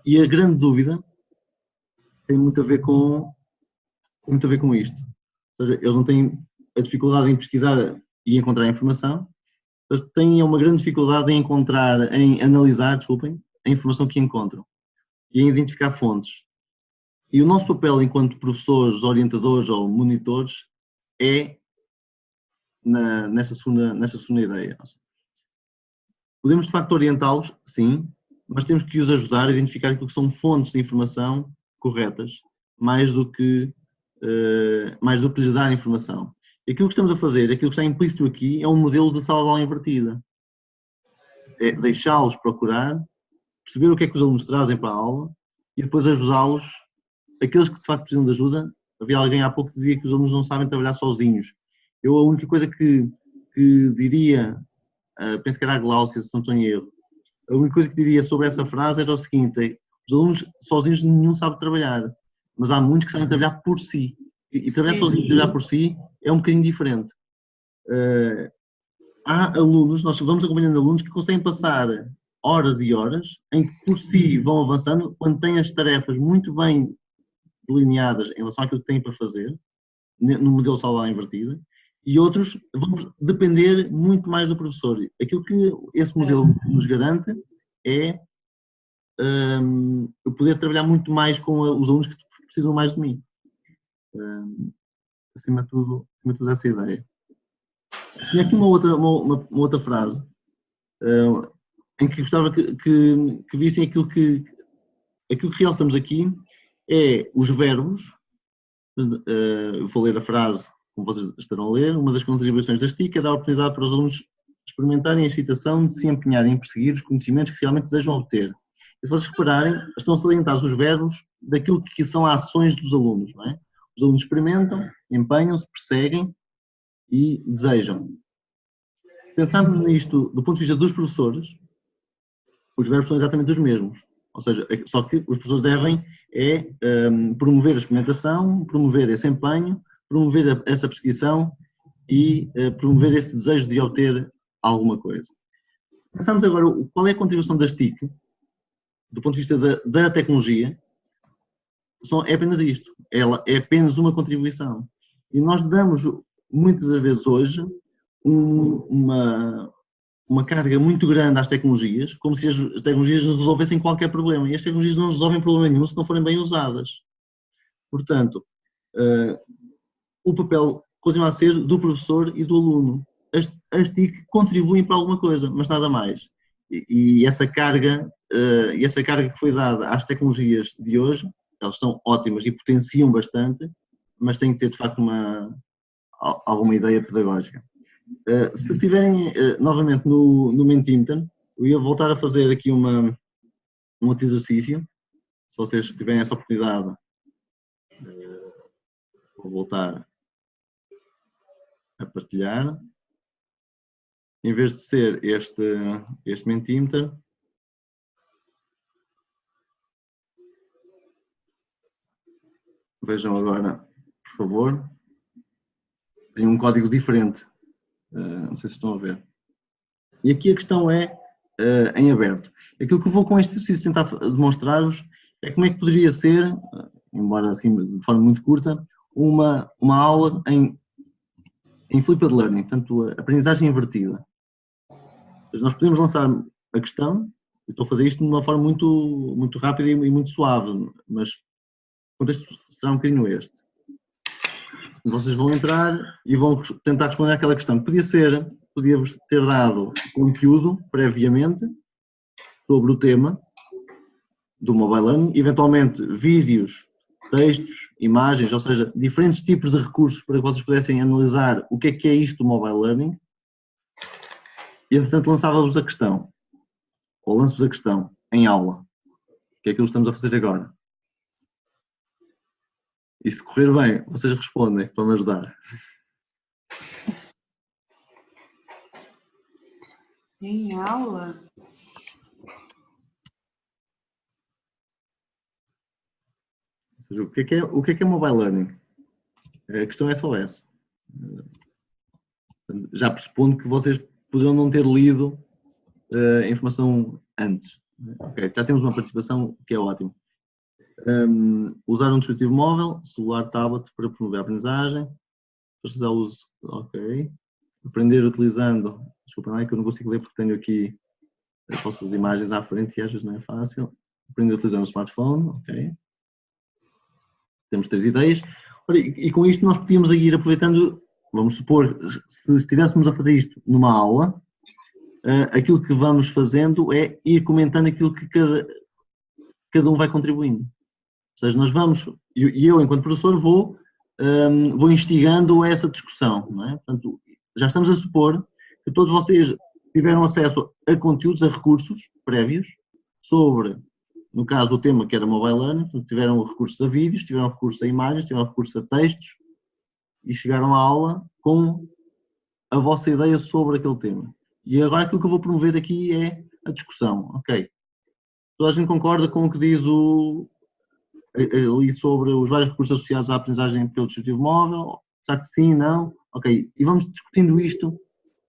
e a grande dúvida tem muito a ver com isto. Ou seja, eles não têm a dificuldade em pesquisar e encontrar informação, mas têm uma grande dificuldade em analisar, a informação que encontram e em identificar fontes. E o nosso papel enquanto professores, orientadores ou monitores é nesta segunda ideia. Podemos de facto orientá-los, sim, mas temos que os ajudar a identificar aquilo que são fontes de informação corretas, mais do que lhes dar informação. E aquilo que estamos a fazer, aquilo que está implícito aqui, é um modelo de sala de aula invertida. É deixá-los procurar perceber o que é que os alunos trazem para a aula e depois ajudá-los, aqueles que de facto precisam de ajuda. Havia alguém há pouco que dizia que os alunos não sabem trabalhar sozinhos. Eu a única coisa que diria, penso que era a Gláucia, se não estou em erro, a única coisa que diria sobre essa frase era o seguinte: os alunos sozinhos nenhum sabe trabalhar, mas há muitos que sabem trabalhar por si. E trabalhar sozinho e trabalhar por si é um bocadinho diferente. Há alunos, nós vamos acompanhando alunos que conseguem passar horas e horas em que por si vão avançando quando têm as tarefas muito bem delineadas em relação àquilo que têm para fazer, no modelo saudável invertido, e outros vão depender muito mais do professor. Aquilo que esse modelo nos garante é eu poder trabalhar muito mais com os alunos que precisam mais de mim. Acima de tudo essa ideia. Tinha aqui uma outra frase em que gostava que vissem aquilo que realçamos aqui é os verbos. Vou ler a frase como vocês estarão a ler. Uma das contribuições das TIC é dar a oportunidade para os alunos experimentarem a excitação de se empenharem em perseguir os conhecimentos que realmente desejam obter. E se vocês repararem, estão salientados os verbos daquilo que são as ações dos alunos, não é? Os alunos experimentam, empenham-se, perseguem e desejam. Se pensarmos nisto do ponto de vista dos professores, os verbos são exatamente os mesmos. Ou seja, só que os professores devem promover a experimentação, promover esse empenho, promover essa perseguição e promover esse desejo de obter alguma coisa. Se pensarmos agora qual é a contribuição das TIC, do ponto de vista da tecnologia, é apenas isto. Ela é apenas uma contribuição. E nós damos, muitas das vezes hoje, uma carga muito grande às tecnologias, como se as tecnologias resolvessem qualquer problema. E as tecnologias não resolvem problema nenhum se não forem bem usadas. Portanto, o papel continua a ser do professor e do aluno. As TIC contribuem para alguma coisa, mas nada mais. E essa carga que foi dada às tecnologias de hoje, elas são ótimas e potenciam bastante, mas tem que ter de facto alguma ideia pedagógica. Se tiverem novamente no Mentimeter, eu ia voltar a fazer aqui um outro exercício. Se vocês tiverem essa oportunidade, vou voltar a partilhar. Em vez de ser este Mentimeter, vejam agora, por favor, tem um código diferente. Não sei se estão a ver. E aqui a questão é em aberto. Aquilo que eu vou com este exercício tentar demonstrar-vos é como é que poderia ser, embora assim de forma muito curta, uma aula em flipped learning, portanto, a aprendizagem invertida. Mas nós podemos lançar a questão, eu estou a fazer isto de uma forma muito, muito rápida e muito suave, mas o contexto será um bocadinho este. Vocês vão entrar e vão tentar responder àquela questão. Podia-vos ter dado conteúdo previamente sobre o tema do mobile learning, eventualmente vídeos, textos, imagens, ou seja, diferentes tipos de recursos para que vocês pudessem analisar o que é isto do mobile learning. E, portanto, lançava-vos a questão, ou lanço-vos a questão em aula, que é aquilo que estamos a fazer agora. E se correr bem, vocês respondem para me ajudar. Em aula? Ou seja, o que é mobile learning? A questão é só essa. Já pressupondo que vocês poderão não ter lido a informação antes. Okay, já temos uma participação que é ótimo. Usar um dispositivo móvel, celular, tablet para promover a aprendizagem. Precisar uso, ok. Aprender utilizando, desculpa, não é que eu não consigo ler porque tenho aqui as vossas imagens à frente e às vezes não é fácil. Aprender utilizando o smartphone, ok. Temos 3 ideias. E com isto nós podíamos ir aproveitando, vamos supor, se estivéssemos a fazer isto numa aula, aquilo que vamos fazendo é ir comentando aquilo que cada um vai contribuindo. Ou seja, nós vamos, e eu enquanto professor vou instigando essa discussão, não é? Portanto, já estamos a supor que todos vocês tiveram acesso a conteúdos, a recursos prévios, sobre, no caso, o tema que era Mobile Learning, tiveram recursos a vídeos, tiveram recursos a imagens, tiveram recursos a textos e chegaram à aula com a vossa ideia sobre aquele tema. E agora aquilo que eu vou promover aqui é a discussão. Ok, toda a gente concorda com o que diz ali sobre os vários recursos associados à aprendizagem pelo dispositivo móvel? Será que sim, não? Ok, e vamos discutindo isto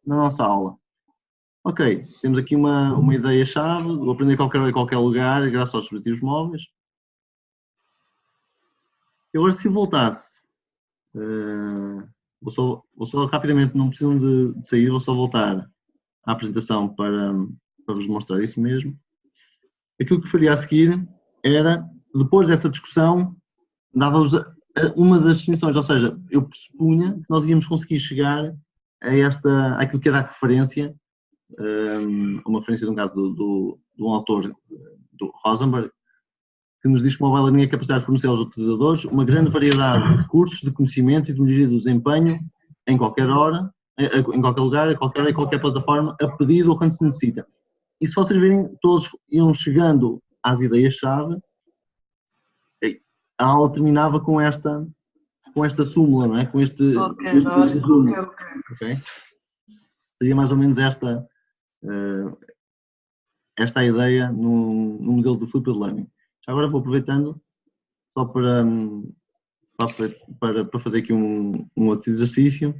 na nossa aula. Ok, temos aqui uma ideia-chave, vou aprender em qualquer lugar, graças aos dispositivos móveis. E agora, se eu voltasse, vou só rapidamente, não precisam de sair, vou só voltar à apresentação para vos mostrar isso mesmo. Aquilo que faria a seguir era, depois dessa discussão, dava-vos uma das definições, ou seja, eu pressupunha que nós íamos conseguir chegar àquilo que era a referência, uma referência, no caso, de um autor, do Rosenberg, que nos diz que o Mobile Learning é capaz de fornecer aos utilizadores uma grande variedade de recursos, de conhecimento e de melhoria do desempenho em qualquer hora, em qualquer lugar, em qualquer plataforma, a pedido ou quando se necessita. E se vocês verem, todos iam chegando às ideias-chave, a aula terminava com esta súmula, não é? Com este resumo. Okay? Seria mais ou menos esta a ideia no modelo de Flipped Learning. Já agora vou aproveitando só para fazer aqui um outro exercício.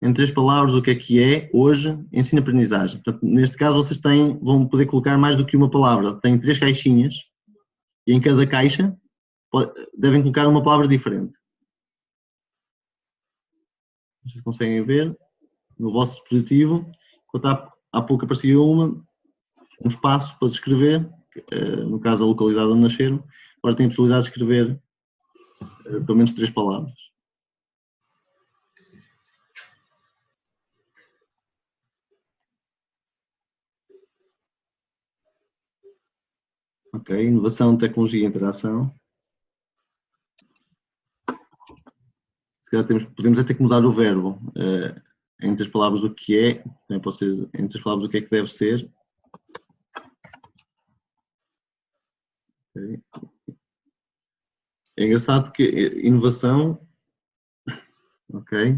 Em 3 palavras, o que é hoje ensino-aprendizagem? Portanto, neste caso, vocês vão poder colocar mais do que uma palavra. Têm 3 caixinhas e em cada caixa devem colocar uma palavra diferente. Vocês conseguem ver no vosso dispositivo, enquanto há pouco aparecia um espaço para escrever, no caso a localidade onde nasceram, agora tem a possibilidade de escrever pelo menos 3 palavras. Ok, inovação, tecnologia e interação. Se calhar podemos até que mudar o verbo em 3 palavras o que é, também pode ser em 3 palavras o que é que deve ser. Okay. É engraçado que inovação, ok,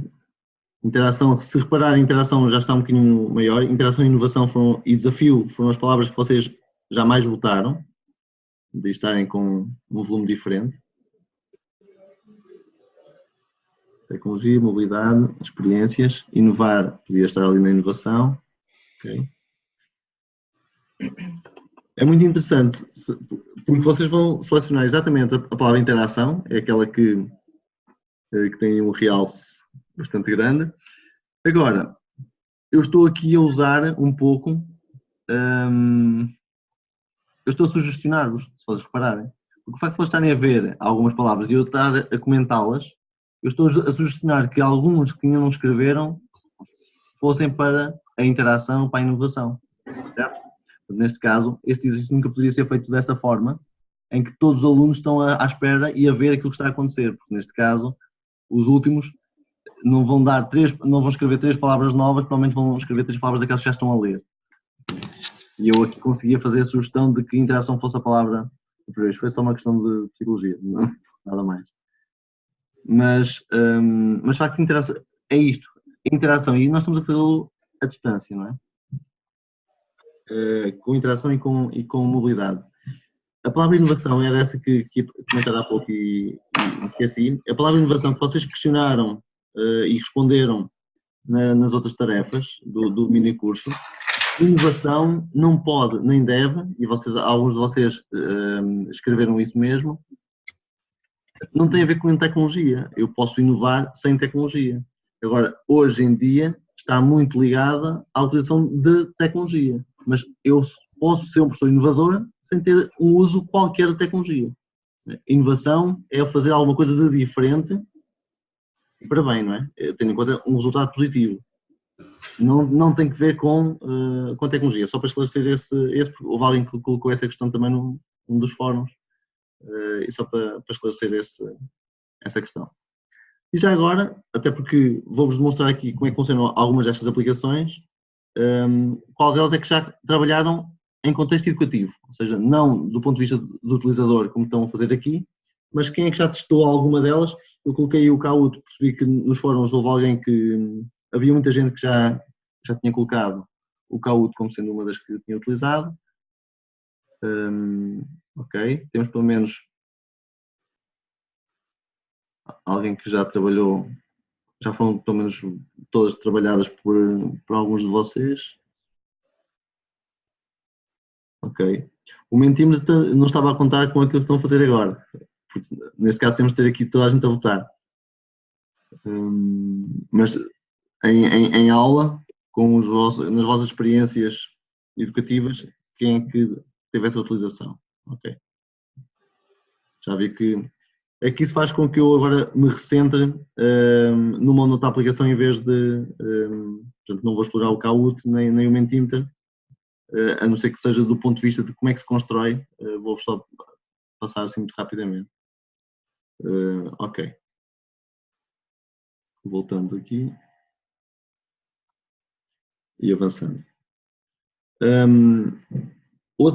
interação, se reparar, a interação já está um bocadinho maior, interação e inovação e desafio foram as palavras que vocês já mais votaram, de estarem com um volume diferente. Tecnologia, mobilidade, experiências, inovar, podia estar ali na inovação. Okay. É muito interessante, porque vocês vão selecionar exatamente a palavra interação, é aquela que tem um realce bastante grande. Agora, eu estou aqui a usar um pouco, eu estou a sugestionar-vos, se vocês repararem, porque o facto de vocês estarem a ver algumas palavras e eu estar a comentá-las, eu estou a sugestionar que alguns que ainda não escreveram fossem para a interação, para a inovação. Certo? Neste caso, este exercício nunca poderia ser feito desta forma, em que todos os alunos estão à espera e a ver aquilo que está a acontecer, porque neste caso, os últimos não vão escrever 3 palavras novas, provavelmente vão escrever 3 palavras daquelas que já estão a ler. E eu aqui conseguia fazer a sugestão de que interação fosse a palavra superior. Foi só uma questão de psicologia, não, nada mais. Mas de facto, interação é isto, interação, e nós estamos a fazê-lo à distância, não é? Com interação e com mobilidade. A palavra inovação era essa que comentei há pouco e esqueci. A palavra inovação que vocês questionaram e responderam nas outras tarefas do mini curso, inovação não pode nem deve, e alguns de vocês escreveram isso mesmo, não tem a ver com tecnologia. Eu posso inovar sem tecnologia. Agora, hoje em dia, está muito ligada à utilização de tecnologia. Mas eu posso ser um professor inovador sem ter um uso qualquer de tecnologia. Inovação é fazer alguma coisa de diferente e para bem, não é? Tendo em conta um resultado positivo. Não tem que ver com tecnologia. Só para esclarecer o Valin colocou essa questão também num dos fóruns. E só para esclarecer essa questão. E já agora, até porque vou-vos demonstrar aqui como é que funcionam algumas destas aplicações, qual delas é que já trabalharam em contexto educativo, ou seja, não do ponto de vista do utilizador, como estão a fazer aqui, mas quem é que já testou alguma delas? Eu coloquei o Kahoot, percebi que nos fóruns houve alguém que... Havia muita gente que já tinha colocado o Kahoot como sendo uma das que tinha utilizado. Ok, temos pelo menos alguém que já trabalhou, já foram pelo menos todas trabalhadas por alguns de vocês. Ok. O Mentimeter não estava a contar com aquilo que estão a fazer agora. Porque, neste caso temos de ter aqui toda a gente a votar. Mas em aula, nas vossas experiências educativas, quem é que teve essa utilização? Ok. Já vi que é que isso faz com que eu agora me recentre numa outra aplicação em vez de, portanto, não vou explorar o Kahoot nem o Mentimeter, a não ser que seja do ponto de vista de como é que se constrói, vou só passar assim muito rapidamente. Ok. Voltando aqui e avançando. Um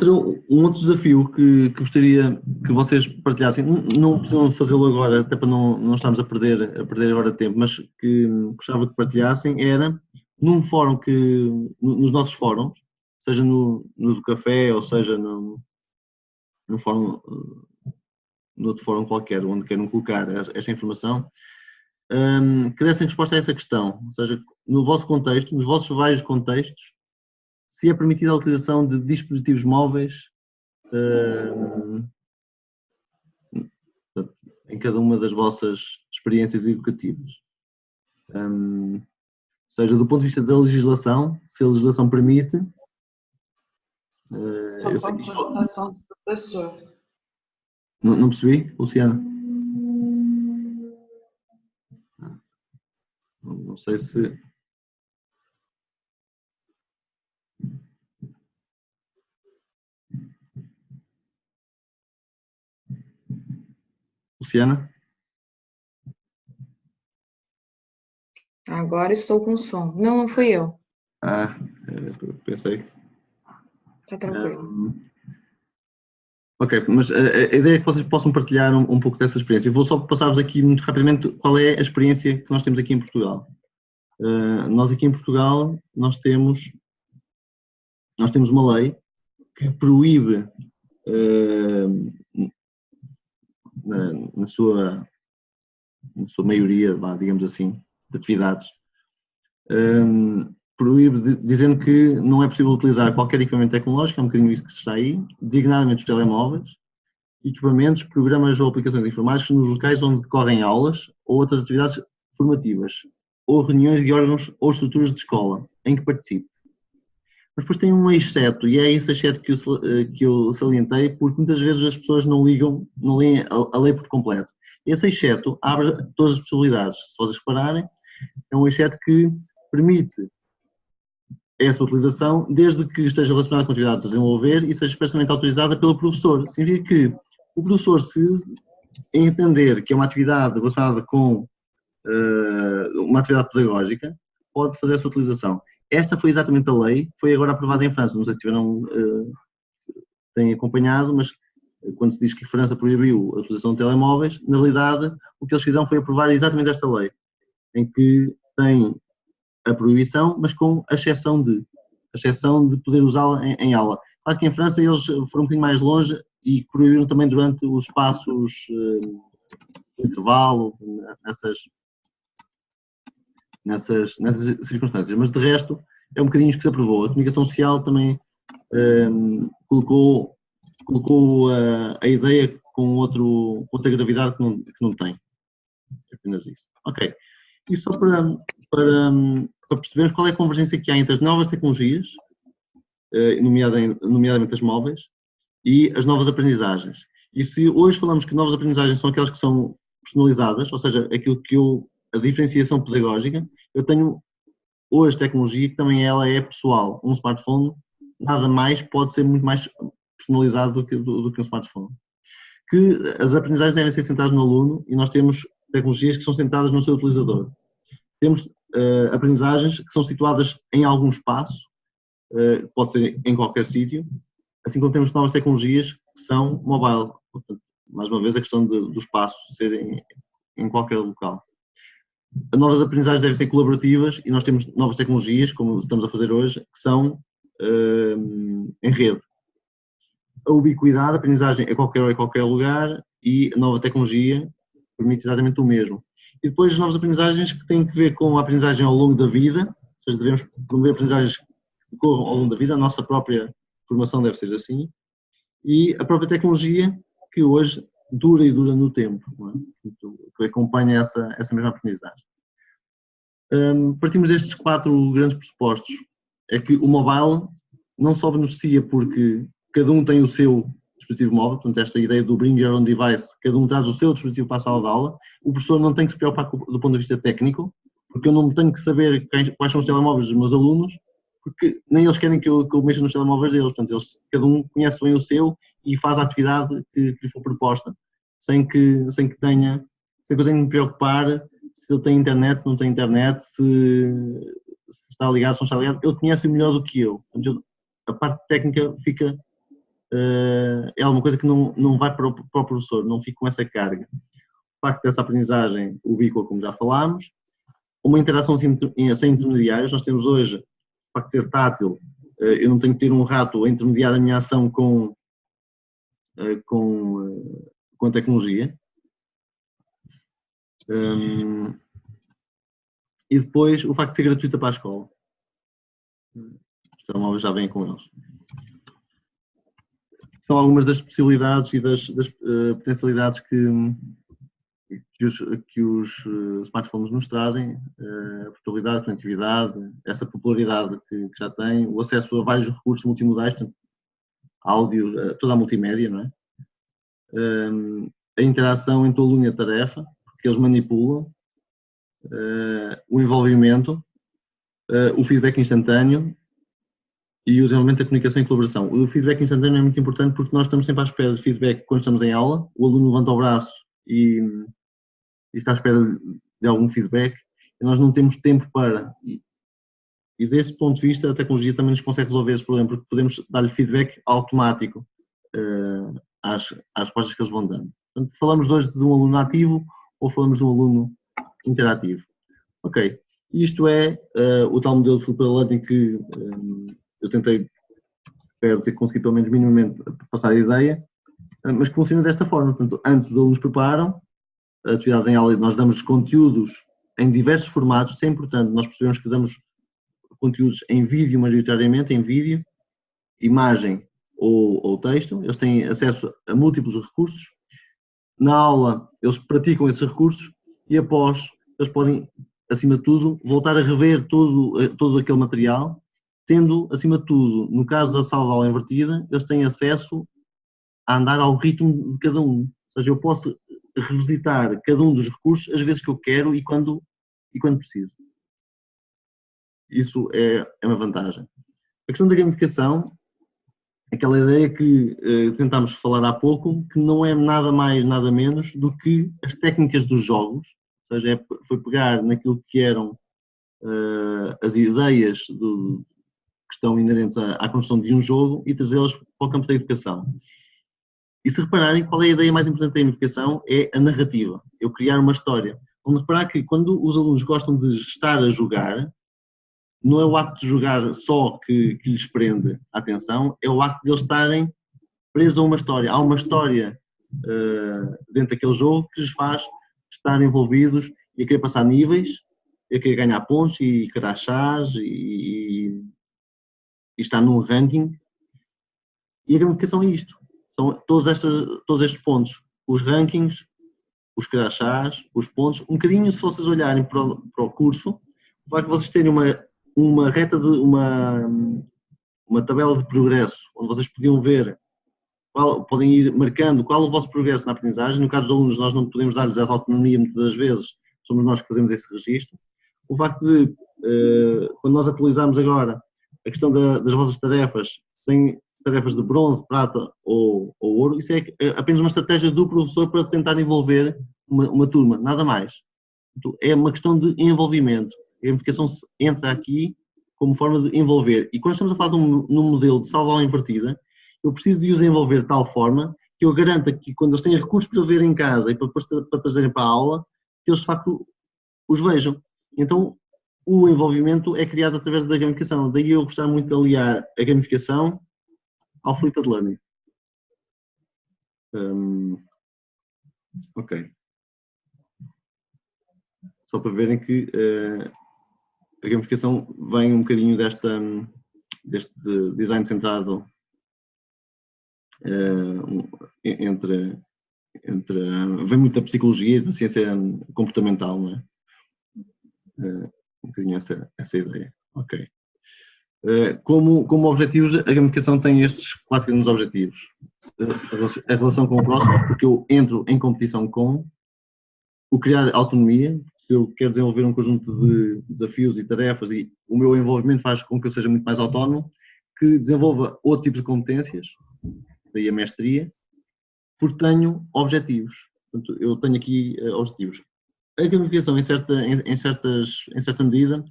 outro desafio que gostaria que vocês partilhassem, não precisam fazê-lo agora, até para não estarmos a perder agora tempo, mas que gostava que partilhassem, era num fórum nos nossos fóruns, seja no do café ou seja no fórum, no outro fórum qualquer, onde queiram colocar esta informação, que dessem resposta a essa questão, ou seja, no vosso contexto, nos vossos vários contextos, se é permitida a utilização de dispositivos móveis em cada uma das vossas experiências educativas. Seja do ponto de vista da legislação, se a legislação permite. Só com autorização do professor. Não percebi, Luciana? Não sei se... Luciana? Agora estou com som. Não fui eu. Pensei. Está tranquilo. Ok, mas a ideia é que vocês possam partilhar um pouco dessa experiência. Eu vou só passar-vos aqui muito rapidamente qual é a experiência que nós temos aqui em Portugal. Nós aqui em Portugal, nós temos uma lei que proíbe, na sua maioria, digamos assim, de atividades, proíbe, dizendo que não é possível utilizar qualquer equipamento tecnológico, é um bocadinho isso que está aí, designadamente os telemóveis, equipamentos, programas ou aplicações informáticas nos locais onde decorrem aulas ou outras atividades formativas, ou reuniões de órgãos ou estruturas de escola em que participe. Mas depois tem um exceto, e é esse exceto que eu salientei, porque muitas vezes as pessoas não leem a lei por completo. Esse exceto abre todas as possibilidades. Se vocês repararem, é um exceto que permite essa utilização desde que esteja relacionada com atividades a desenvolver e seja expressamente autorizada pelo professor. Significa que o professor, se entender que é uma atividade relacionada com uma atividade pedagógica, pode fazer essa utilização. Esta foi exatamente a lei, foi agora aprovada em França, não sei se têm acompanhado, mas quando se diz que a França proibiu a utilização de telemóveis, na realidade o que eles fizeram foi aprovar exatamente esta lei, em que tem a proibição, mas com a exceção de poder usá-la em aula. Claro que em França eles foram um bocadinho mais longe e proibiram também durante os espaços de intervalo, nessas circunstâncias, mas de resto é um bocadinho isso que se aprovou. A comunicação social também colocou a ideia com outra gravidade que não tem. É apenas isso. Ok. E só para percebermos qual é a convergência que há entre as novas tecnologias, nomeadamente as móveis, e as novas aprendizagens. E se hoje falamos que novas aprendizagens são aquelas que são personalizadas, ou seja, aquilo que a diferenciação pedagógica, eu tenho hoje tecnologia que também ela é pessoal. Um smartphone, nada mais, pode ser muito mais personalizado do que um smartphone. Que as aprendizagens devem ser centradas no aluno e nós temos tecnologias que são centradas no seu utilizador. Temos aprendizagens que são situadas em algum espaço, pode ser em qualquer sítio, assim como temos novas tecnologias que são mobile. Portanto, mais uma vez, a questão do espaço ser em qualquer local. As novas aprendizagens devem ser colaborativas e nós temos novas tecnologias, como estamos a fazer hoje, que são em rede. A ubiquidade, a aprendizagem a qualquer hora, em qualquer lugar, e a nova tecnologia permite exatamente o mesmo. E depois as novas aprendizagens que têm que ver com a aprendizagem ao longo da vida, ou seja, devemos promover aprendizagens que ocorram ao longo da vida, a nossa própria formação deve ser assim, e a própria tecnologia que hoje dura e dura no tempo, não é? Que acompanha essa mesma aprendizagem. Partimos destes 4 grandes pressupostos. É que o mobile não só beneficia porque cada um tem o seu dispositivo móvel, portanto esta ideia do bring your own device, cada um traz o seu dispositivo para a sala de aula, o professor não tem que se preocupar do ponto de vista técnico, porque eu não tenho que saber quais são os telemóveis dos meus alunos, porque nem eles querem que eu mexa nos telemóveis deles, portanto cada um conhece bem o seu e faz a atividade que lhe for proposta, sem que eu tenha que me preocupar se ele tem internet, se não tem internet, se está ligado, se não está ligado, ele conhece melhor do que eu. Portanto, a parte técnica fica, é alguma coisa que não vai para o professor, não fica com essa carga. O facto dessa aprendizagem ubíqua, como já falámos, uma interação sem intermediários, nós temos hoje, o facto de ser tátil, eu não tenho que ter um rato a intermediar a minha ação com a tecnologia. E depois o facto de ser gratuita para a escola. Os telemóveis já vêm com eles. São algumas das possibilidades e das potencialidades que os smartphones nos trazem, a portabilidade, a conectividade, essa popularidade que já tem, o acesso a vários recursos multimodais, portanto, áudio, toda a multimédia, não é? A interação entre o aluno e a tarefa, que eles manipulam, o envolvimento, o feedback instantâneo e o desenvolvimento da comunicação e colaboração. O feedback instantâneo é muito importante porque nós estamos sempre à espera de feedback quando estamos em aula, o aluno levanta o braço e está à espera de algum feedback e nós não temos tempo para. E desse ponto de vista a tecnologia também nos consegue resolver esse problema porque podemos dar-lhe feedback automático às respostas que eles vão dando. Portanto, falamos hoje de um aluno ativo ou falamos de um aluno interativo. Ok, isto é o tal modelo de Flipper Learning que eu espero ter conseguido pelo menos minimamente passar a ideia, mas que funciona desta forma. Portanto, antes os alunos preparam atividades em aula e nós damos conteúdos em diversos formatos, isso é importante, nós percebemos que damos conteúdos em vídeo maioritariamente, em vídeo, imagem ou texto, eles têm acesso a múltiplos recursos. Na aula, eles praticam esses recursos e após, eles podem, acima de tudo, voltar a rever todo aquele material, tendo, acima de tudo, no caso da sala de aula invertida, eles têm acesso a andar ao ritmo de cada um. Ou seja, eu posso revisitar cada um dos recursos as vezes que eu quero e quando preciso. Isso é uma vantagem. A questão da gamificação, aquela ideia que tentámos falar há pouco, que não é nada mais, nada menos do que as técnicas dos jogos, ou seja, foi pegar naquilo que eram as ideias que estão inerentes à construção de um jogo e trazê-las para o campo da educação. E se repararem, qual é a ideia mais importante da gamificação? É a narrativa, eu criar uma história. Vamos reparar que quando os alunos gostam de estar a jogar, não é o acto de jogar só que lhes prende a atenção, é o acto de eles estarem presos a uma história. Há uma história dentro daquele jogo que lhes faz estar envolvidos e a querer passar níveis, a querer ganhar pontos e crachás e estar num ranking. E a gamificação é isto. São todos estes pontos. Os rankings, os crachás, os pontos. Um bocadinho, se vocês olharem para o curso, vai que vocês terem uma reta de uma tabela de progresso, onde vocês podiam ver, podem ir marcando qual é o vosso progresso na aprendizagem. No caso dos alunos, nós não podemos dar-lhes essa autonomia muitas das vezes, somos nós que fazemos esse registro. O facto de, quando nós atualizamos agora a questão das vossas tarefas, tem tarefas de bronze, prata ou ouro, isso é apenas uma estratégia do professor para tentar envolver uma turma, nada mais. Então, é uma questão de envolvimento. A gamificação entra aqui como forma de envolver. E quando estamos a falar num modelo de sala de aula invertida, eu preciso de os envolver de tal forma que eu garanta que quando eles têm recursos para ver em casa e para depois para trazerem para a aula, que eles de facto os vejam. Então, o envolvimento é criado através da gamificação. Daí eu gostar muito de aliar a gamificação ao flipped learning. Ok. Só para verem que a gamificação vem um bocadinho deste design centrado vem muito da psicologia e da ciência comportamental, não é? Um bocadinho essa ideia. Ok. Como objetivos, a gamificação tem estes 4 grandes objetivos. A relação com o próximo, porque eu entro em competição com, o criar autonomia, se eu quero desenvolver um conjunto de desafios e tarefas e o meu envolvimento faz com que eu seja muito mais autónomo, que desenvolva outro tipo de competências, daí a mestria, porque tenho objetivos. Portanto, eu tenho aqui objetivos. A gamificação, em certa medida,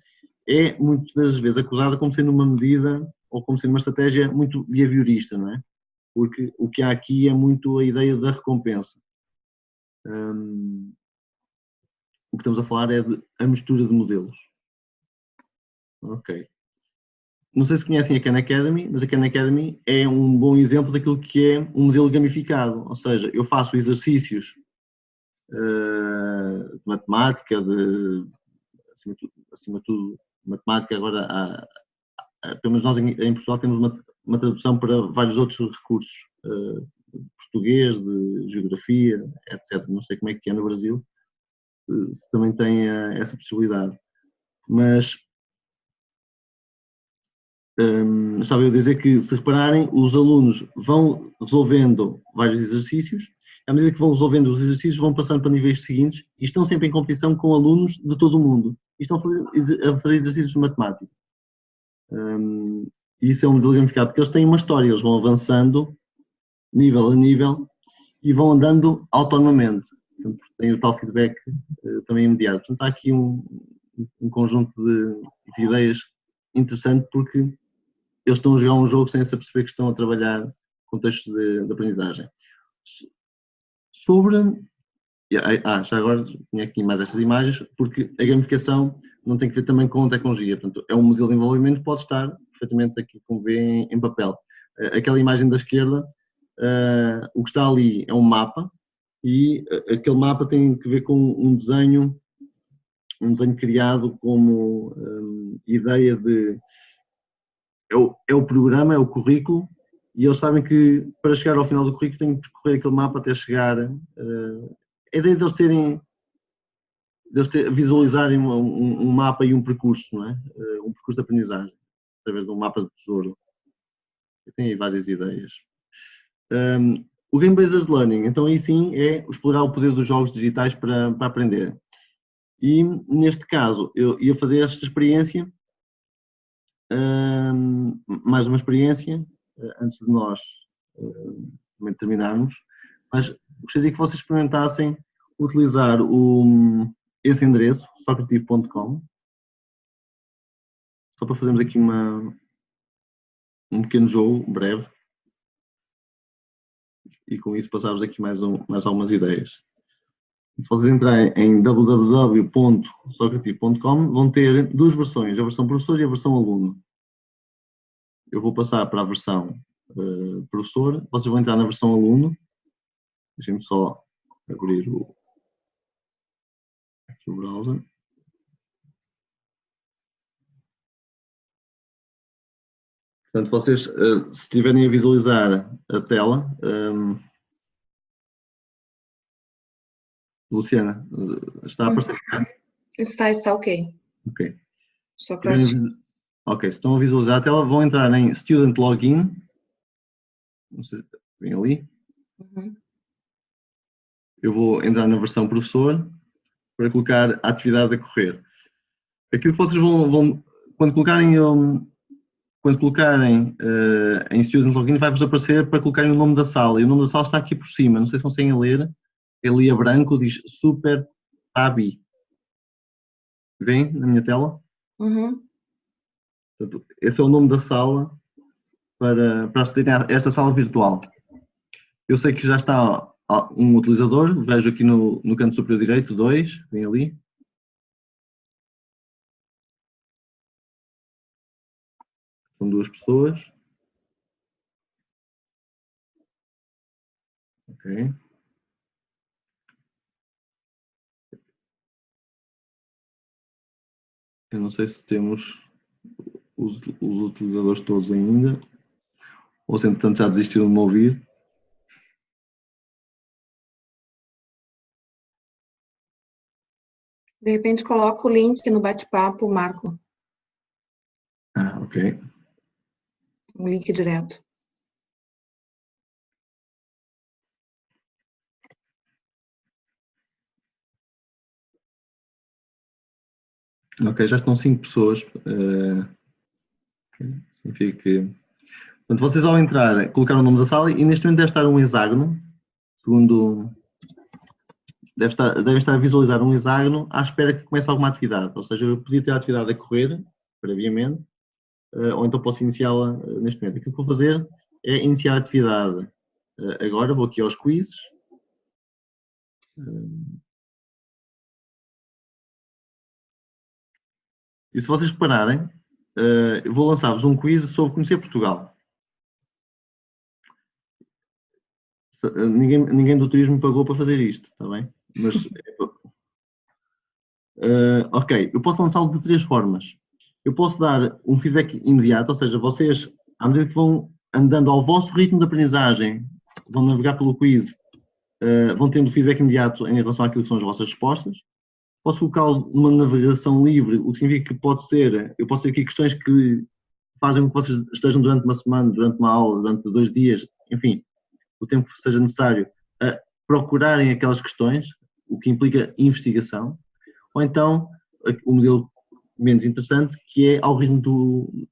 é muitas das vezes acusada como sendo uma medida ou como sendo uma estratégia muito behaviorista, não é? Porque o que há aqui é muito a ideia da recompensa. O que estamos a falar é de a mistura de modelos. Ok. Não sei se conhecem a Khan Academy, mas a Khan Academy é um bom exemplo daquilo que é um modelo gamificado. Ou seja, eu faço exercícios de matemática, acima de tudo, matemática. Agora, pelo menos nós em Portugal temos uma tradução para vários outros recursos, português, de geografia, etc. Não sei como é que é no Brasil, se também tem essa possibilidade. Mas estava eu a dizer que, se repararem, os alunos vão resolvendo vários exercícios, à medida que vão resolvendo os exercícios vão passando para níveis seguintes e estão sempre em competição com alunos de todo o mundo e estão a fazer exercícios de matemática. Isso é um modelo gamificado, porque eles têm uma história, eles vão avançando nível a nível e vão andando autonomamente. Portanto, tem o tal feedback também imediato. Portanto, há aqui um conjunto de ideias interessante, porque eles estão a jogar um jogo sem se perceber que estão a trabalhar contextos de aprendizagem. Já agora tinha aqui mais estas imagens, porque a gamificação não tem que ver também com tecnologia. Portanto, é um modelo de envolvimento que pode estar perfeitamente aqui, como vêem, em papel. Aquela imagem da esquerda, o que está ali é um mapa, e aquele mapa tem que ver com um desenho criado como ideia de... É o programa, é o currículo, e eles sabem que para chegar ao final do currículo têm que percorrer aquele mapa até chegar... A ideia deles visualizarem um mapa e um percurso, não é? Um percurso de aprendizagem, através de um mapa de tesouro. Tem aí várias ideias. O Game-Based Learning, então aí sim, é explorar o poder dos jogos digitais para aprender. E neste caso, eu ia fazer esta experiência, mais uma experiência, antes de nós terminarmos, mas gostaria que vocês experimentassem utilizar esse endereço, socrative.com, só para fazermos aqui um pequeno jogo breve, e com isso passarmos aqui mais algumas ideias. Se vocês entrarem em www.socrative.com, vão ter duas versões, a versão professor e a versão aluno. Eu vou passar para a versão professor, vocês vão entrar na versão aluno. Deixem-me só abrir aqui o browser. Portanto, vocês, se estiverem a visualizar a tela, Luciana, está a aparecer? Está ok. Ok. Só para... Ok, se estão a visualizar a tela, vão entrar em Student Login. Não sei, vem ali. Eu vou entrar na versão professor para colocar a atividade a correr. Aquilo que vocês vão quando colocarem em Student Login, vai-vos aparecer para colocarem o nome da sala. E o nome da sala está aqui por cima. Não sei se conseguem ler. Ele a branco, diz Super Tabi. Vêm na minha tela? Portanto, esse é o nome da sala para acederem a esta sala virtual. Eu sei que já está um utilizador, vejo aqui no canto superior direito, 2, vem ali. São 2 pessoas. Ok. Eu não sei se temos os utilizadores todos ainda, ou se entretanto já desistiram de me ouvir. De repente, coloca o link no bate-papo, Marco. Ah, ok. Um link direto. Ok, já estão 5 pessoas. Significa que... Portanto, vocês ao entrar, colocaram o nome da sala e neste momento deve estar um hexágono, segundo... Devem estar a visualizar um hexágono à espera que comece alguma atividade. Ou seja, eu podia ter a atividade a correr, previamente, ou então posso iniciá-la neste momento. Aquilo que vou fazer é iniciar a atividade. Agora vou aqui aos quizzes. E se vocês repararem, eu vou lançar-vos um quiz sobre conhecer Portugal. Ninguém do turismo pagou para fazer isto, está bem? Mas, ok, eu posso lançá-lo de 3 formas. Eu posso dar um feedback imediato, ou seja, vocês, à medida que vão andando ao vosso ritmo de aprendizagem, vão navegar pelo quiz, vão tendo feedback imediato em relação àquilo que são as vossas respostas. Posso colocá-lo numa navegação livre, o que significa que pode ser, eu posso ter aqui questões que fazem com que vocês estejam durante uma semana, durante uma aula, durante 2 dias, enfim, o tempo que seja necessário, a procurarem aquelas questões, o que implica investigação, ou então o modelo menos interessante, que é ao ritmo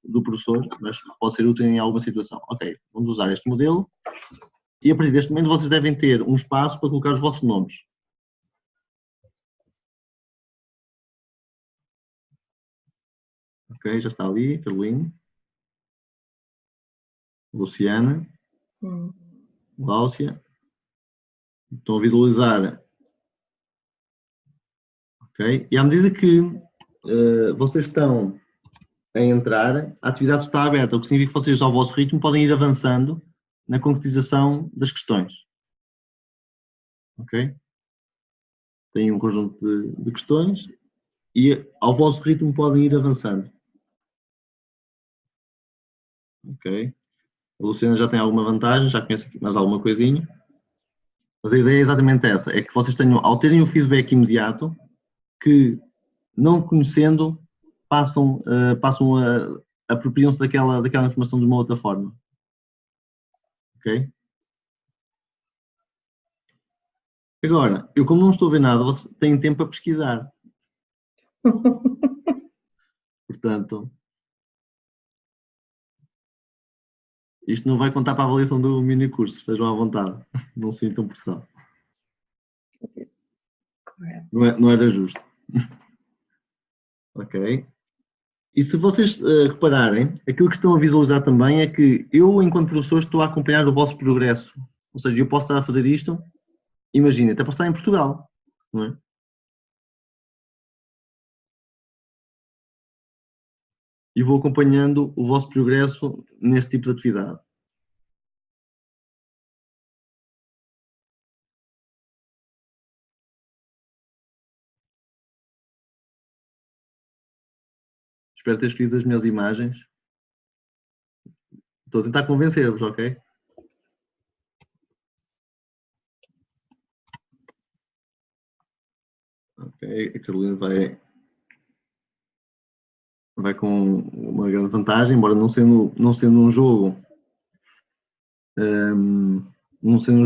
do professor, mas pode ser útil em alguma situação. Ok, vamos usar este modelo e a partir deste momento vocês devem ter um espaço para colocar os vossos nomes. Ok, já está ali, Carolina, Luciana, Gláucia. Estão a visualizar. Ok? E à medida que vocês estão a entrar, a atividade está aberta, o que significa que vocês, ao vosso ritmo, podem ir avançando na concretização das questões. Ok? Têm um conjunto de questões e, ao vosso ritmo, podem ir avançando. Ok? A Luciana já tem alguma vantagem, já conhece mais alguma coisinha. Mas a ideia é exatamente essa, é que vocês tenham, ao terem o feedback imediato, que, não conhecendo, apropriam-se daquela informação de uma outra forma. Ok? Agora, eu como não estou a ver nada, você tem tempo para pesquisar. Portanto, isto não vai contar para a avaliação do mini curso, estejam à vontade, não sintam pressão. Correto. Não era justo. Ok? E se vocês repararem, aquilo que estão a visualizar também é que eu, enquanto professor, estou a acompanhar o vosso progresso. Ou seja, eu posso estar a fazer isto, imagina, até posso estar em Portugal, não é? E vou acompanhando o vosso progresso neste tipo de atividade. Espero ter escolhido as minhas imagens. Estou a tentar convencer-vos, ok? Ok, a Carolina vai com uma grande vantagem, embora não sendo um jogo, não sendo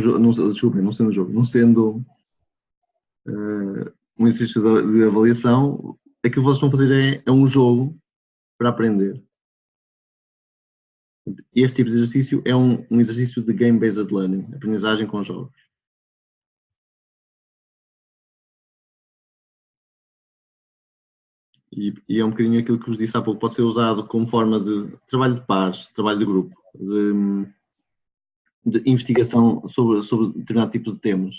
um exercício de avaliação, aquilo que vocês estão a fazer é um jogo para aprender. Este tipo de exercício é um exercício de game-based learning, aprendizagem com jogos. E é um bocadinho aquilo que vos disse há pouco, pode ser usado como forma de trabalho de paz, trabalho de grupo. de investigação sobre determinado tipo de temas.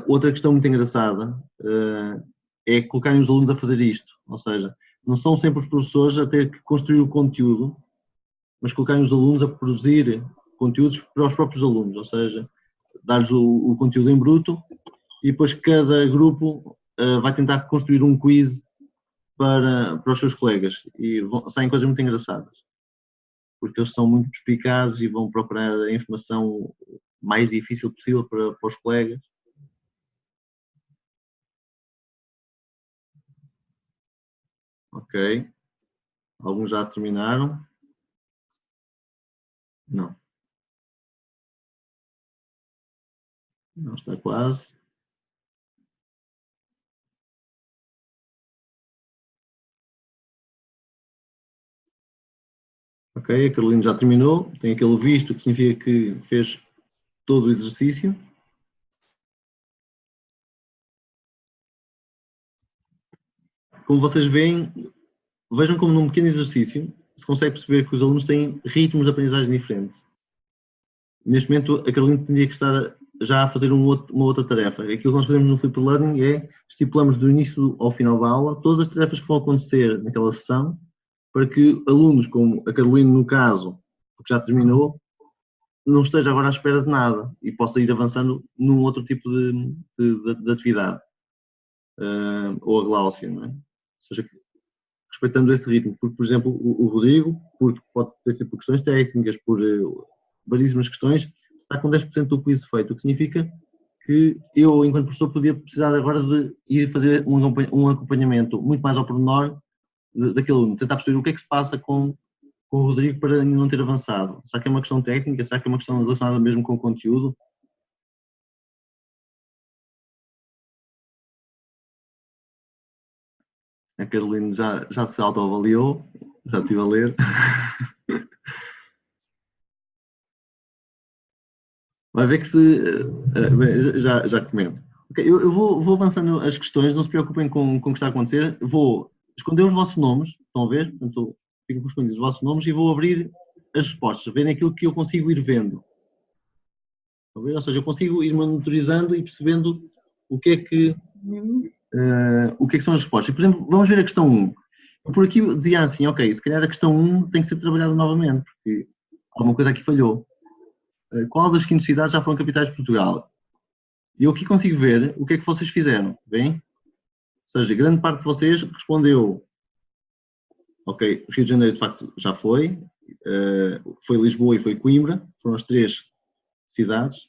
Outra questão muito engraçada é colocarem os alunos a fazer isto, ou seja, não são sempre os professores a ter que construir o conteúdo, mas colocarem os alunos a produzir conteúdos para os próprios alunos, ou seja, dar-lhes o conteúdo em bruto e depois cada grupo vai tentar construir um quiz para os seus colegas e saem coisas muito engraçadas, porque eles são muito perspicazes e vão procurar a informação mais difícil possível para os colegas. Ok. Alguns já terminaram? Não. Não, está quase. Ok, a Carolina já terminou. Tem aquele visto que significa que fez todo o exercício. Como vocês veem, vejam como num pequeno exercício se consegue perceber que os alunos têm ritmos de aprendizagem diferentes. Neste momento, a Carolina teria que estar já a fazer uma outra tarefa. Aquilo que nós fazemos no Flip Learning é estipulamos do início ao final da aula todas as tarefas que vão acontecer naquela sessão para que alunos, como a Carolina no caso, que já terminou, não esteja agora à espera de nada e possa ir avançando num outro tipo de atividade. Ou a Gláucia, não é? Ou seja, respeitando esse ritmo, porque, por exemplo, o Rodrigo, porque pode ter sido por questões técnicas, por variedíssimas questões, está com 10% do quiz feito, o que significa que eu, enquanto professor, podia precisar agora de ir fazer um acompanhamento muito mais ao pormenor daquele aluno, tentar perceber o que é que se passa com o Rodrigo para ainda não ter avançado. Será que é uma questão técnica? Será que é uma questão relacionada mesmo com o conteúdo? A Carolina já se autoavaliou, já estive a ler. Vai ver que já comento. Okay, eu vou avançando as questões, não se preocupem com o que está a acontecer. Vou esconder os vossos nomes, estão a ver? Portanto, ficam escondidos os vossos nomes e vou abrir as respostas, verem aquilo que eu consigo ir vendo. Estão a ver? Ou seja, eu consigo ir monitorizando e percebendo o que é que são as respostas. Por exemplo, vamos ver a questão 1. Por aqui eu dizia assim, ok, se calhar a questão 1 tem que ser trabalhada novamente, porque alguma coisa aqui falhou. Qual das seguintes cidades já foram capitais de Portugal? E eu aqui consigo ver o que é que vocês fizeram, bem? Ou seja, grande parte de vocês respondeu, ok, Rio de Janeiro de facto já foi Lisboa e foi Coimbra, foram as 3 cidades.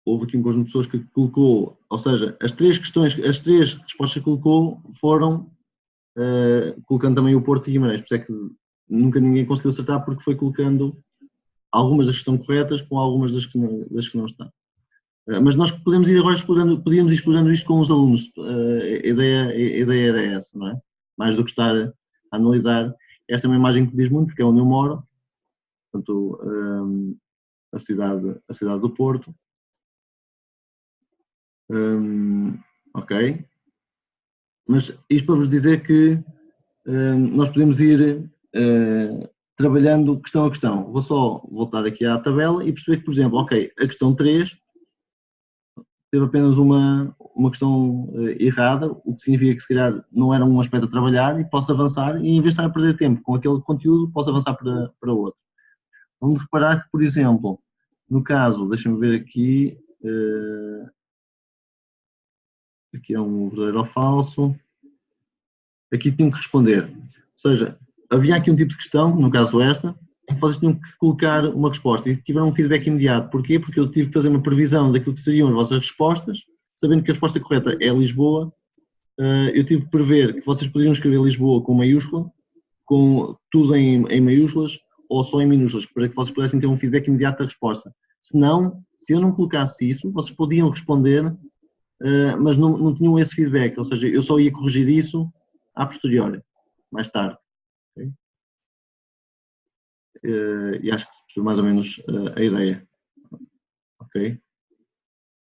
Houve aqui um conjunto de pessoas que colocou, ou seja, as 3 respostas que colocou foram colocando também o Porto e Guimarães, por isso é que nunca ninguém conseguiu acertar porque foi colocando algumas das que estão corretas com algumas das que não estão. Mas nós podemos ir agora podíamos ir explorando isto com os alunos. A ideia era essa, não é? Mais do que estar a analisar. Esta é uma imagem que diz muito, porque é onde eu moro. Portanto, a cidade do Porto. Ok. Mas isto para vos dizer que nós podemos ir trabalhando questão a questão. Vou só voltar aqui à tabela e perceber que, por exemplo, ok, a questão 3 teve apenas uma questão errada, o que significa que se calhar não era um aspecto a trabalhar e posso avançar e em vez de estar a perder tempo com aquele conteúdo, posso avançar para outro. Vamos reparar que, por exemplo, no caso, deixem-me ver aqui, aqui é um verdadeiro ou falso, aqui tinham que responder, ou seja, havia aqui um tipo de questão, no caso esta, em que vocês tinham que colocar uma resposta e tiveram um feedback imediato. Porquê? Porque eu tive que fazer uma previsão daquilo que seriam as vossas respostas, sabendo que a resposta correta é Lisboa, eu tive que prever que vocês poderiam escrever Lisboa com maiúscula, com tudo em maiúsculas ou só em minúsculas, para que vocês pudessem ter um feedback imediato da resposta. Senão, se eu não colocasse isso, vocês podiam responder, mas não tinham esse feedback, ou seja, eu só ia corrigir isso a posteriori, mais tarde. Okay? E acho que se percebeu mais ou menos a ideia. Ok?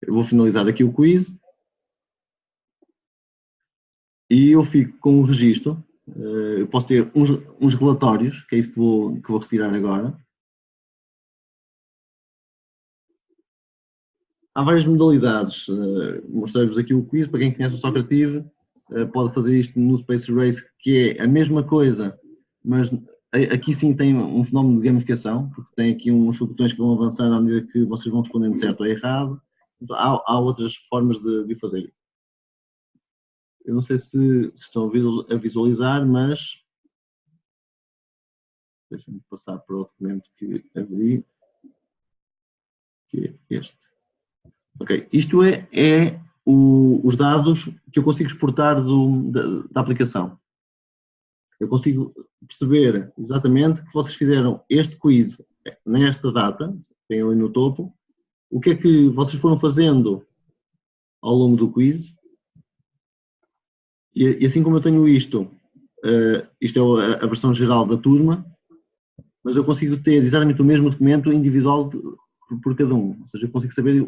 Eu vou finalizar aqui o quiz. E eu fico com o registro Eu posso ter uns relatórios, que é isso que vou retirar agora. Há várias modalidades. Mostrei-vos aqui o quiz, para quem conhece o Socrative, pode fazer isto no Space Race, que é a mesma coisa, mas aqui sim tem um fenómeno de gamificação, porque tem aqui uns botões que vão avançando à medida que vocês vão respondendo certo ou errado. Então, há outras formas de fazer. Eu não sei se estão a visualizar, mas deixem-me passar para o documento que abri, que é este. Ok, isto é os dados que eu consigo exportar da aplicação. Eu consigo perceber exatamente que vocês fizeram este quiz nesta data, tem ali no topo, o que é que vocês foram fazendo ao longo do quiz. E assim como eu tenho isto é a versão geral da turma, mas eu consigo ter exatamente o mesmo documento individual por cada um. Ou seja, eu consigo saber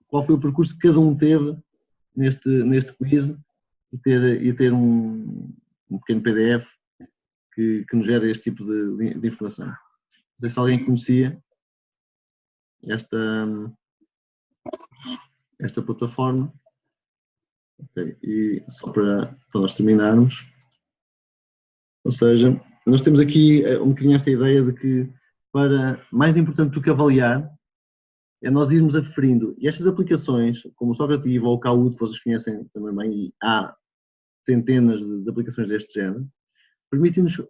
qual foi o percurso que cada um teve neste quiz e ter um pequeno PDF que nos gera este tipo de informação. Não sei se alguém conhecia esta plataforma. Okay. E só para nós terminarmos, ou seja, nós temos aqui um bocadinho esta ideia de que mais importante do que avaliar é nós irmos aferindo. E estas aplicações, como o Socrative ou o Kahoot, que vocês conhecem também bem, e há centenas de aplicações deste género, permitem-nos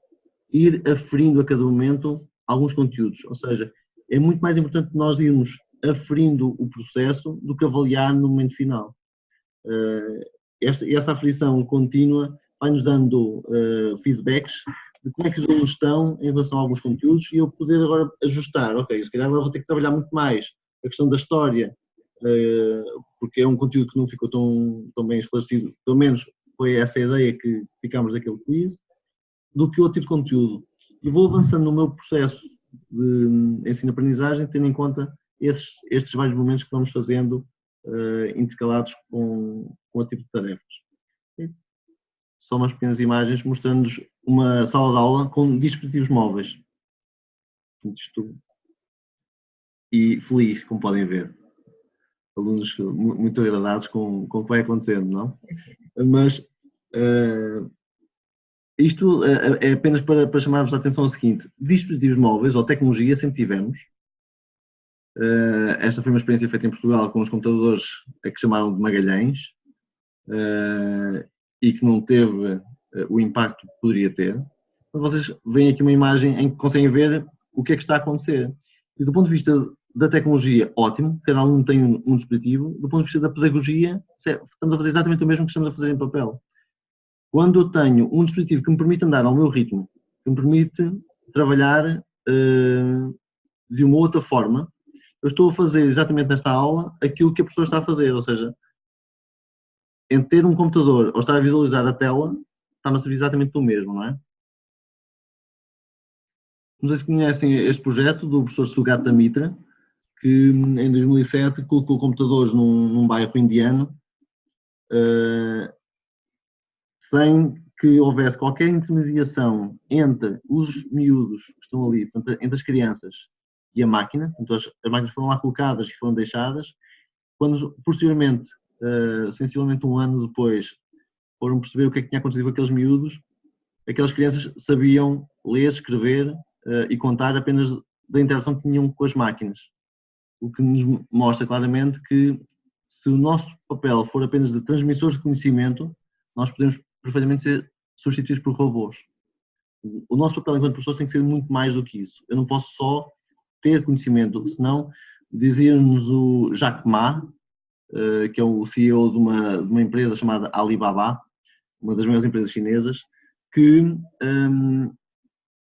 ir aferindo a cada momento alguns conteúdos. Ou seja, é muito mais importante nós irmos aferindo o processo do que avaliar no momento final. Essa aferição contínua vai-nos dando feedbacks de como é que os alunos estão em relação a alguns conteúdos e eu poder agora ajustar. Ok, se calhar agora vou ter que trabalhar muito mais a questão da história, porque é um conteúdo que não ficou tão bem esclarecido, pelo menos foi essa a ideia que ficámos daquele quiz, do que outro tipo de conteúdo. E vou avançando no meu processo de ensino-aprendizagem, tendo em conta estes vários momentos que vamos fazendo intercalados com outro tipo de tarefas. Okay? Só umas pequenas imagens mostrando-nos uma sala de aula com dispositivos móveis. E feliz, como podem ver. Alunos muito agradados com o que vai acontecendo, não? Mas isto é apenas para chamar-vos a atenção ao seguinte: dispositivos móveis ou tecnologia sempre tivemos. Esta foi uma experiência feita em Portugal com os computadores que chamaram de Magalhães e que não teve o impacto que poderia ter. Mas vocês veem aqui uma imagem em que conseguem ver o que é que está a acontecer. E do ponto de vista da tecnologia, ótimo, cada aluno tem um dispositivo. Do ponto de vista da pedagogia, estamos a fazer exatamente o mesmo que estamos a fazer em papel. Quando eu tenho um dispositivo que me permite andar ao meu ritmo, que me permite trabalhar de uma outra forma, eu estou a fazer exatamente nesta aula aquilo que a professora está a fazer, ou seja, em ter um computador ou estar a visualizar a tela, está-me a servir exatamente o mesmo, não é? Não sei se conhecem este projeto do professor Sugata Mitra, que em 2007 colocou computadores num bairro indiano sem que houvesse qualquer intermediação entre os miúdos que estão ali, portanto, entre as crianças e a máquina. Então, as máquinas foram lá colocadas e foram deixadas. Quando, posteriormente, sensivelmente um ano depois, foram perceber o que é que tinha acontecido com aqueles miúdos, aquelas crianças sabiam ler, escrever e contar apenas da interação que tinham com as máquinas. O que nos mostra claramente que se o nosso papel for apenas de transmissores de conhecimento, nós podemos perfeitamente ser substituídos por robôs. O nosso papel enquanto professores tem que ser muito mais do que isso. Eu não posso só ter conhecimento, senão dizia-nos o Jack Ma, que é o CEO de uma empresa chamada Alibaba, uma das maiores empresas chinesas, que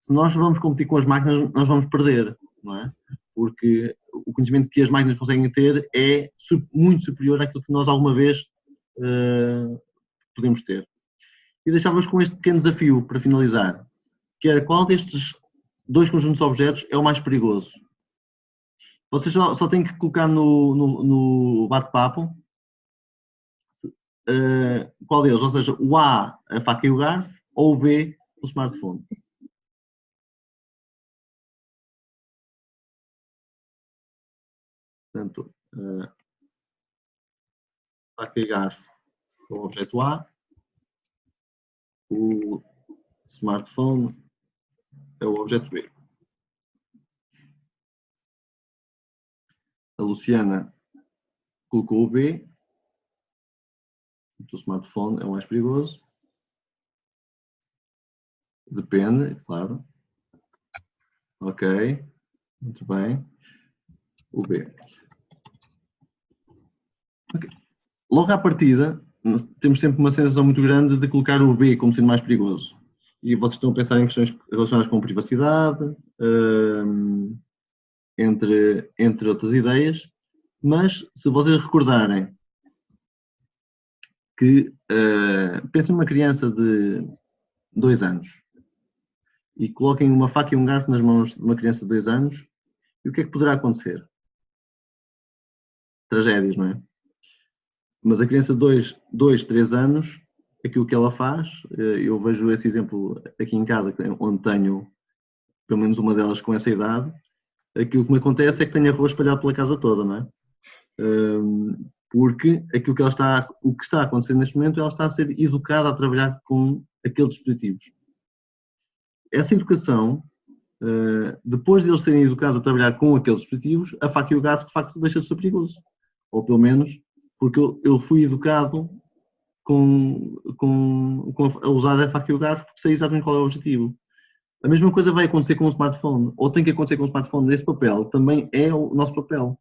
se nós vamos competir com as máquinas, nós vamos perder, não é? Porque o conhecimento que as máquinas conseguem ter é muito superior àquilo que nós alguma vez podemos ter. E deixávamos com este pequeno desafio para finalizar, que era qual destes dois conjuntos de objetos é o mais perigoso. Vocês só têm que colocar no bate-papo qual deles, ou seja, o A, a faca e o garfo, ou o B, o smartphone. Portanto, faca e garfo é o objeto A, o smartphone é o objeto B. A Luciana colocou o B, o smartphone é o mais perigoso. Depende, claro. Ok, muito bem. O B. Okay. Logo à partida, temos sempre uma sensação muito grande de colocar o B como sendo mais perigoso. E vocês estão a pensar em questões relacionadas com privacidade, entre outras ideias, mas se vocês recordarem que pensem numa criança de 2 anos e coloquem uma faca e um garfo nas mãos de uma criança de 2 anos, e o que é que poderá acontecer? Tragédias, não é? Mas a criança de 2, 3 anos, aquilo que ela faz, eu vejo esse exemplo aqui em casa, onde tenho pelo menos uma delas com essa idade, aquilo que me acontece é que tenho arroz espalhado pela casa toda, não é? Porque aquilo que o que está acontecendo neste momento, ela está a ser educada a trabalhar com aqueles dispositivos. Essa educação, depois de eles serem educados a trabalhar com aqueles dispositivos, a faca e o garfo de facto deixa de ser perigoso. Ou pelo menos porque eu fui educado a usar a faca e o garfo porque sei exatamente qual é o objetivo. A mesma coisa vai acontecer com o smartphone, ou tem que acontecer com o smartphone. Esse papel também é o nosso papel.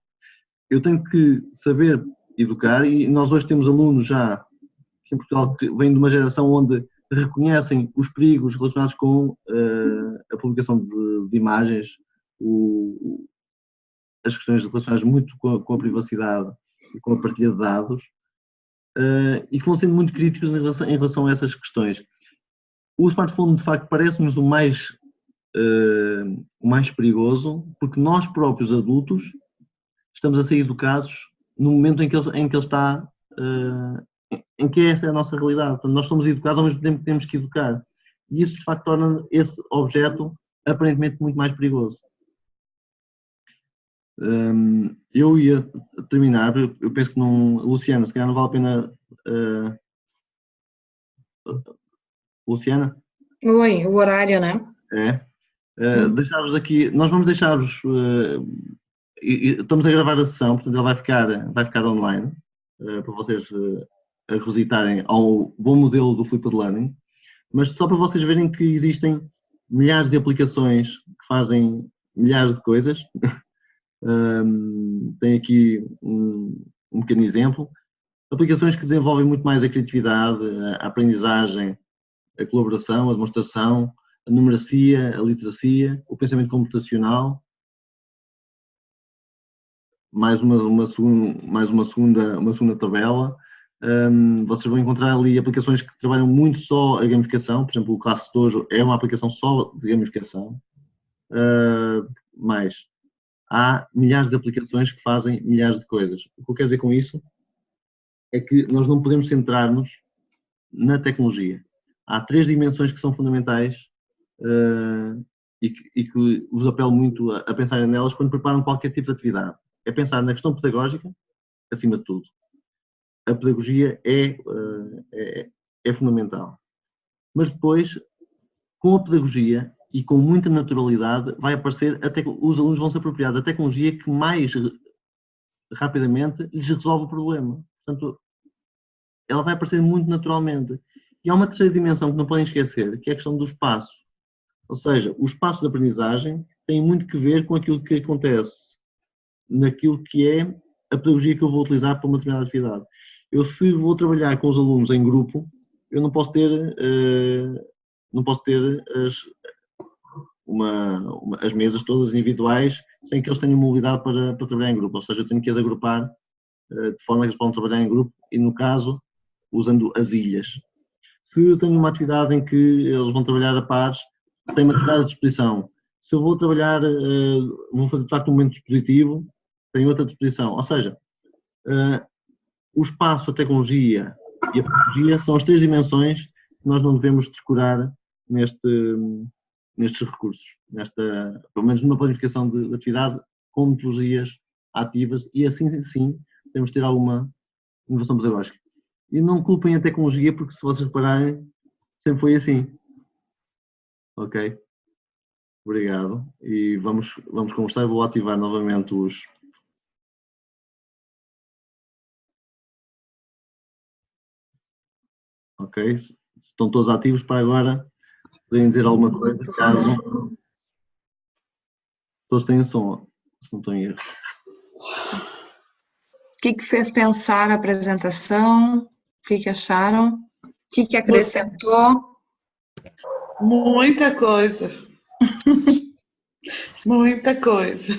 Eu tenho que saber educar, e nós hoje temos alunos já aqui em Portugal que vêm de uma geração onde reconhecem os perigos relacionados com a publicação de imagens, as questões relacionadas muito com a privacidade e com a partilha de dados, e que vão sendo muito críticos em relação a essas questões. O smartphone, de facto, parece-nos o mais perigoso, porque nós próprios adultos estamos a ser educados no momento em que ele está, em que essa é a nossa realidade. Portanto, nós somos educados ao mesmo tempo que temos que educar. E isso, de facto, torna esse objeto aparentemente muito mais perigoso. Eu ia terminar, eu penso que não... Luciana, se calhar não vale a pena... Luciana? Oi, o horário, né? Deixar-vos aqui... Nós vamos deixar-vos... estamos a gravar a sessão, portanto ele vai ficar online, para vocês revisitarem ao bom modelo do Flipped Learning, mas só para vocês verem que existem milhares de aplicações que fazem milhares de coisas. Tem aqui um pequeno exemplo. Aplicações que desenvolvem muito mais a criatividade, a aprendizagem, a colaboração, a demonstração, a numeracia, a literacia, o pensamento computacional. Mais uma segunda tabela. Vocês vão encontrar ali aplicações que trabalham muito só a gamificação. Por exemplo, o Classe Dojo é uma aplicação só de gamificação. Mas há milhares de aplicações que fazem milhares de coisas. O que eu quero dizer com isso é que nós não podemos centrar-nos na tecnologia. Há 3 dimensões que são fundamentais e que vos apelo muito a pensarem nelas quando preparam qualquer tipo de atividade. É pensar na questão pedagógica, acima de tudo. A pedagogia é fundamental. Mas depois, com a pedagogia e com muita naturalidade, vai aparecer, os alunos vão se apropriar da tecnologia que mais rapidamente lhes resolve o problema. Portanto, ela vai aparecer muito naturalmente. E há uma terceira dimensão que não podem esquecer, que é a questão do espaço. Ou seja, os espaços de aprendizagem têm muito que ver com aquilo que acontece naquilo que é a pedagogia que eu vou utilizar para uma determinada atividade. Eu, se vou trabalhar com os alunos em grupo, eu não posso ter as mesas todas individuais sem que eles tenham mobilidade para trabalhar em grupo. Ou seja, eu tenho que as agrupar de forma que eles possam trabalhar em grupo e, no caso, usando as ilhas. Se eu tenho uma atividade em que eles vão trabalhar a pares, tenho uma atividade à disposição. Se eu vou trabalhar, vou fazer de facto um momento dispositivo, tenho outra disposição. Ou seja, o espaço, a tecnologia e a pedagogia são as 3 dimensões que nós não devemos descurar nestes recursos, pelo menos numa planificação de atividade com metodologias ativas, e assim sim temos de ter alguma inovação pedagógica. E não culpem a tecnologia, porque se vocês repararem, sempre foi assim. Ok? Obrigado. E vamos conversar. Eu vou ativar novamente os... Ok? Estão todos ativos para agora poderem dizer alguma coisa, caso... Todos têm som, se não estou em erro. O que fez pensar a apresentação? O que acharam? O que acrescentou? Muita coisa. Muita coisa.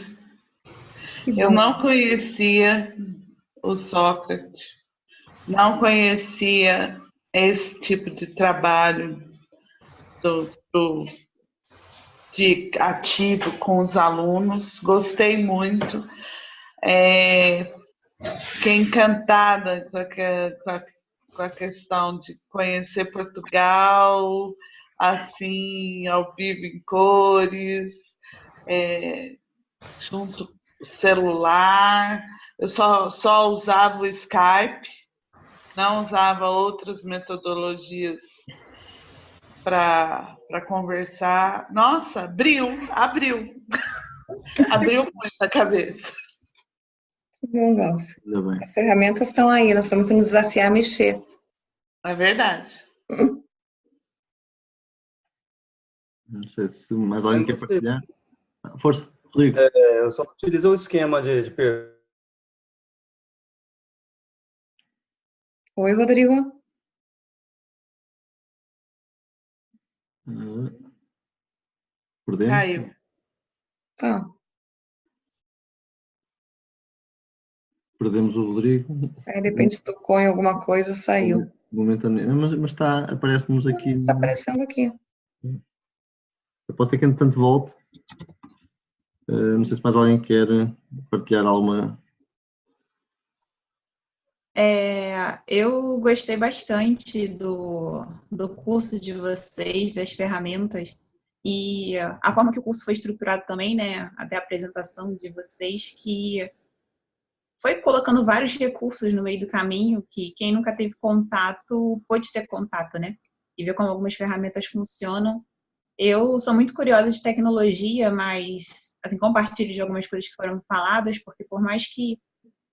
Eu não conhecia o Sócrates, não conhecia esse tipo de trabalho de ativo com os alunos. Gostei muito. Fiquei encantada com a questão de conhecer Portugal, assim, ao vivo em cores, junto com o celular. Eu só usava o Skype, não usava outras metodologias para conversar. Nossa, abriu muito a cabeça. Bom, Glaucia. As ferramentas estão aí, nós temos que nos desafiar a mexer. É verdade. Não sei se mais alguém quer partilhar. Força, Rodrigo. Eu só utilizo o esquema de pergunta. Oi, Rodrigo. Perdemos? Caiu. Tá. Perdemos o Rodrigo. Aí, de repente, tocou em alguma coisa, saiu. Momentaneamente, mas aparece-nos aqui. Está aparecendo aqui. Pode ser que entretanto volte. Não sei se mais alguém quer partilhar alguma. Eu gostei bastante do curso de vocês, das ferramentas, e a forma que o curso foi estruturado também, né? Até a apresentação de vocês, que foi colocando vários recursos no meio do caminho, que quem nunca teve contato pôde ter contato, né? E ver como algumas ferramentas funcionam. Eu sou muito curiosa de tecnologia, mas assim, compartilho de algumas coisas que foram faladas, porque por mais que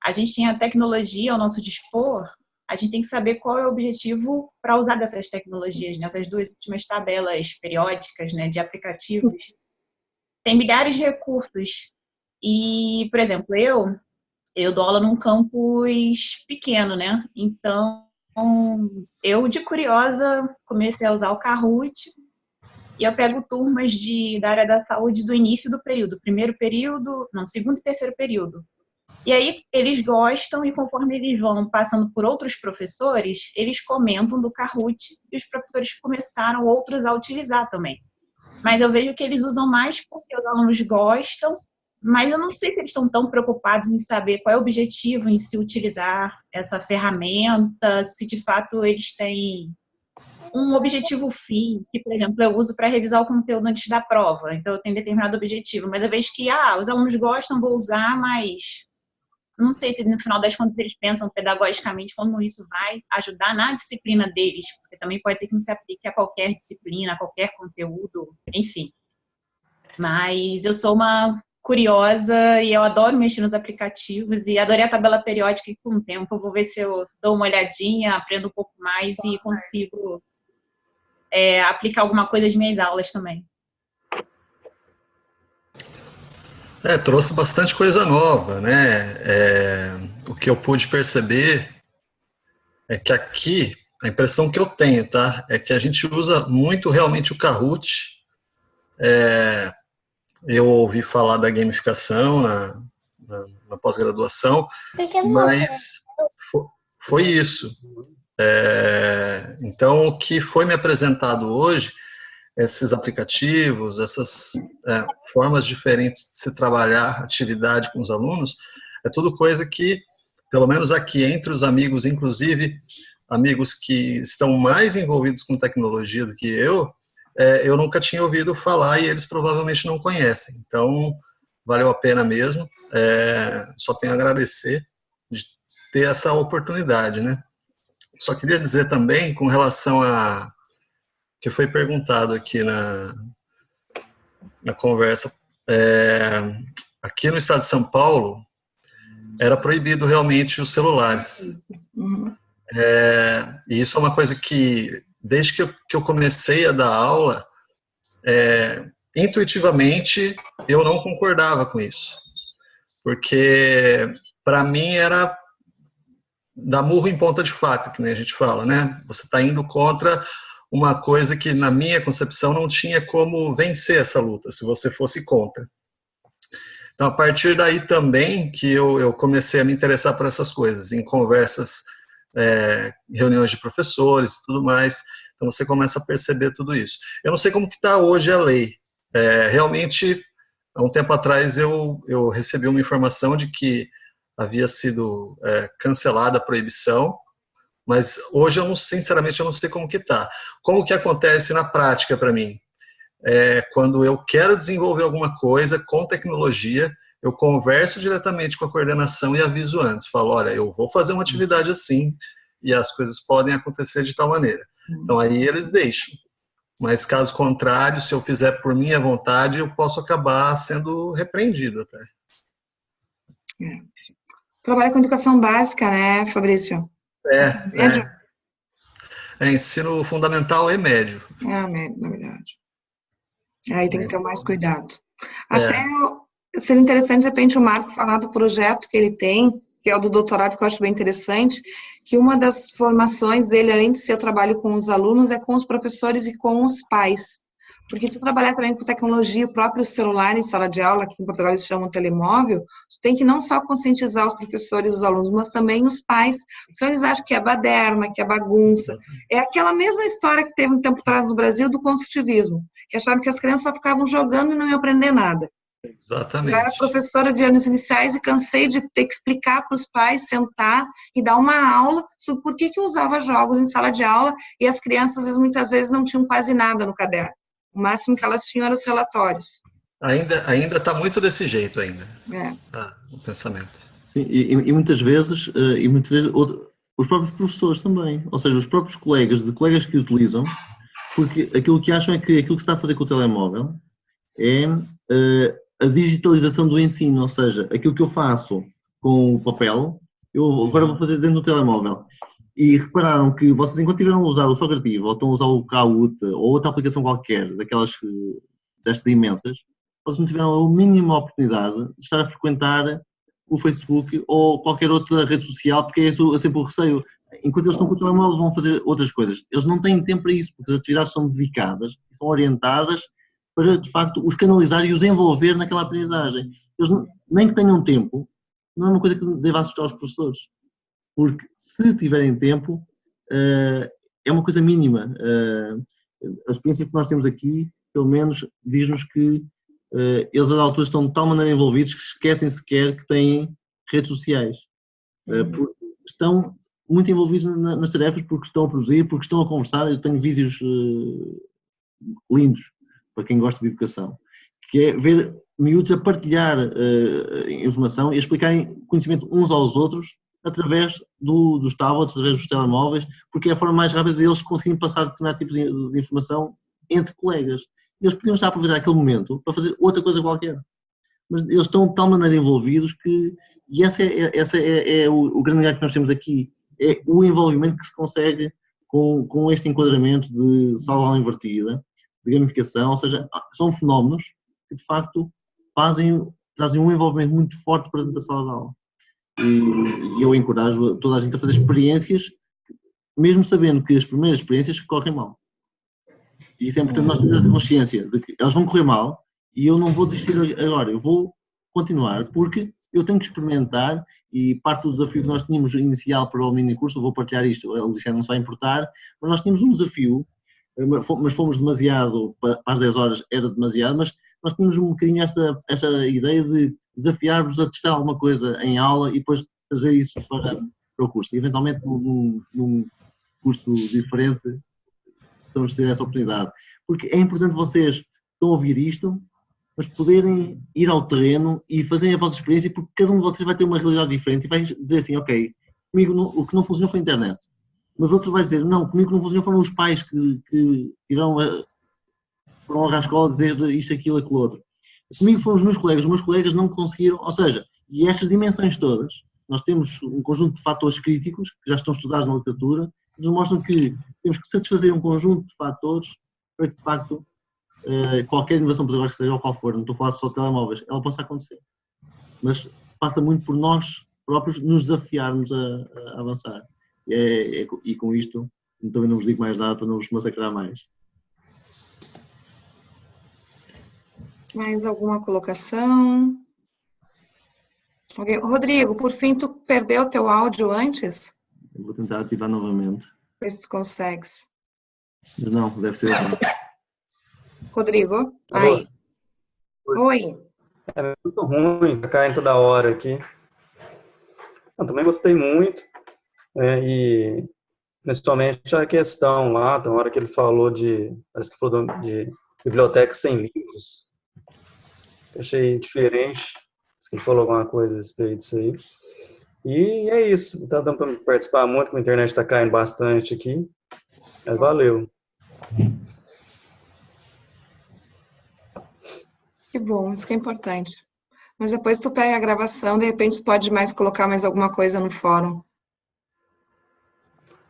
a gente tenha tecnologia ao nosso dispor, a gente tem que saber qual é o objetivo para usar dessas tecnologias, nessas duas últimas tabelas periódicas, né, de aplicativos. Tem milhares de recursos. E, por exemplo, eu dou aula num campus pequeno, né? Então, eu, de curiosa, comecei a usar o Kahoot, e eu pego turmas da área da saúde do início do período, segundo e terceiro período. E aí eles gostam, e conforme eles vão passando por outros professores, eles comentam do Kahoot, e os professores começaram outros a utilizar também. Mas eu vejo que eles usam mais porque os alunos gostam, mas eu não sei se eles estão tão preocupados em saber qual é o objetivo em se utilizar essa ferramenta, se de fato eles têm um objetivo fim, que, por exemplo, eu uso para revisar o conteúdo antes da prova, então eu tenho determinado objetivo, mas eu vejo que, os alunos gostam, vou usar, mas não sei se no final das contas eles pensam pedagogicamente como isso vai ajudar na disciplina deles, porque também pode ser que não se aplique a qualquer disciplina, a qualquer conteúdo, enfim. Mas eu sou uma curiosa e eu adoro mexer nos aplicativos e adorei a tabela periódica, e com o tempo eu vou ver se eu dou uma olhadinha, aprendo um pouco mais e consigo aplicar alguma coisa às minhas aulas também. Trouxe bastante coisa nova, né? O que eu pude perceber é que aqui, a impressão que eu tenho, tá? É que a gente usa muito realmente o Kahoot. Eu ouvi falar da gamificação na pós-graduação, mas foi isso. Então, o que foi me apresentado hoje, esses aplicativos, essas formas diferentes de se trabalhar atividade com os alunos, é tudo coisa que, pelo menos aqui entre os amigos, inclusive amigos que estão mais envolvidos com tecnologia do que eu nunca tinha ouvido falar e eles provavelmente não conhecem. Então, valeu a pena mesmo. Só tenho a agradecer de ter essa oportunidade, né? Só queria dizer também, com relação a que foi perguntado aqui na conversa, aqui no estado de São Paulo, era proibido realmente os celulares. E isso é uma coisa que, desde que eu comecei a dar aula, intuitivamente eu não concordava com isso. Porque, para mim, era dar murro em ponta de faca, que nem a gente fala, né? Você está indo contra uma coisa que, na minha concepção, não tinha como vencer essa luta, se você fosse contra. Então, a partir daí também que eu comecei a me interessar por essas coisas, em conversas, reuniões de professores e tudo mais. Então, você começa a perceber tudo isso. Eu não sei como que está hoje a lei. Realmente, há um tempo atrás, eu recebi uma informação de que havia sido cancelada a proibição, mas hoje, sinceramente, eu não sei como que está. Como que acontece na prática para mim? Quando eu quero desenvolver alguma coisa com tecnologia, eu converso diretamente com a coordenação e aviso antes. Falo, olha, eu vou fazer uma atividade assim e as coisas podem acontecer de tal maneira. Então, aí eles deixam. Mas, caso contrário, se eu fizer por minha vontade, eu posso acabar sendo repreendido até. Trabalha com educação básica, né, Fabrício? Ensino fundamental e médio. Médio, na verdade. Aí tem que ter mais cuidado. Até seria interessante, de repente, o Marco falar do projeto que ele tem, que é o do doutorado, que eu acho bem interessante, que uma das formações dele, além de ser o trabalho com os alunos, é com os professores e com os pais. Porque tu trabalhar também com tecnologia, o próprio celular em sala de aula, que em Portugal eles chamam telemóvel, tu tem que não só conscientizar os professores e os alunos, mas também os pais. Porque eles acham que é baderna, que é bagunça. É aquela mesma história que teve um tempo atrás no Brasil do construtivismo, que achavam que as crianças só ficavam jogando e não iam aprender nada. Exatamente. Eu era professora de anos iniciais e cansei de ter que explicar para os pais, sentar e dar uma aula sobre por que usava jogos em sala de aula e as crianças muitas vezes não tinham quase nada no caderno. O máximo que elas tinham eram os relatórios. Ainda está muito desse jeito ainda. O pensamento. Sim, e muitas vezes os próprios professores também, ou seja, os próprios colegas que utilizam, porque aquilo que acham é que aquilo que está a fazer com o telemóvel é a digitalização do ensino, ou seja, aquilo que eu faço com o papel, eu agora vou fazer dentro do telemóvel. E repararam que vocês, enquanto estiveram a usar o Socrativo, ou estão a usar o Kahoot, ou outra aplicação qualquer, destas imensas, vocês não tiveram a mínima oportunidade de estar a frequentar o Facebook ou qualquer outra rede social, porque é sempre o receio. Enquanto eles estão com o telemóvel, vão fazer outras coisas. Eles não têm tempo para isso, porque as atividades são dedicadas, são orientadas para, de facto, os canalizar e os envolver naquela aprendizagem. Eles, nem que tenham tempo, não é uma coisa que deva assustar os professores. Porque se tiverem tempo, é uma coisa mínima. A experiência que nós temos aqui, pelo menos, diz-nos que eles, à altura, estão de tal maneira envolvidos que esquecem sequer que têm redes sociais. Porque estão muito envolvidos nas tarefas, porque estão a produzir, porque estão a conversar. Eu tenho vídeos lindos, para quem gosta de educação, que é ver miúdos a partilhar informação e a explicarem conhecimento uns aos outros através dos tablets, através dos telemóveis, porque é a forma mais rápida deles conseguirem passar determinado tipo de informação entre colegas. Eles podiam estar a aproveitar aquele momento para fazer outra coisa qualquer. Mas eles estão de tal maneira envolvidos que, e essa é o grande ganho que nós temos aqui, é o envolvimento que se consegue com este enquadramento de sala de aula invertida, de gamificação, ou seja, são fenómenos que de facto trazem um envolvimento muito forte para dentro da sala de aula. E eu encorajo toda a gente a fazer experiências, mesmo sabendo que as primeiras experiências correm mal. E isso é importante nós termos a consciência de que elas vão correr mal e eu não vou desistir agora, eu vou continuar porque eu tenho que experimentar e parte do desafio que nós tínhamos inicial para o mini curso, eu vou partilhar isto, a Luciana não se vai importar, mas nós tínhamos um desafio, mas fomos demasiado, para as 10 horas era demasiado, mas nós tínhamos um bocadinho esta ideia de desafiar-vos a testar alguma coisa em aula e depois trazer isso para o curso. E eventualmente, num curso diferente, estamos a ter essa oportunidade. Porque é importante vocês estão a ouvir isto, mas poderem ir ao terreno e fazerem a vossa experiência, porque cada um de vocês vai ter uma realidade diferente e vai dizer assim, ok, comigo o que não funcionou foi a internet. Mas outro vai dizer, não, comigo não funcionou foram os pais que foram à escola dizer isto, aquilo, aquilo outro. Comigo foram os meus colegas não conseguiram, ou seja, e estas dimensões todas, nós temos um conjunto de fatores críticos que já estão estudados na literatura, que nos mostram que temos que satisfazer um conjunto de fatores para que, de facto, qualquer inovação pedagógica, seja qual for, não estou a falar só de telemóveis, ela possa acontecer. Mas passa muito por nós próprios nos desafiarmos a avançar. E com isto, também não vos digo mais nada para não vos massacrar mais. Mais alguma colocação? Rodrigo, por fim, tu perdeu o teu áudio antes? Eu vou tentar ativar novamente. Vê se tu consegues. Mas não, deve ser assim. Rodrigo? Aí. Oi. É muito ruim ficar em toda hora aqui. Eu também gostei muito. E principalmente a questão lá, na hora que ele falou parece que falou de biblioteca sem livros. Eu achei diferente. Se ele falou alguma coisa a respeito disso aí. E é isso. Então, dando para participar muito, porque a internet está caindo bastante aqui. Mas valeu. Que bom, isso que é importante. Mas depois tu pega a gravação, de repente tu pode mais colocar mais alguma coisa no fórum.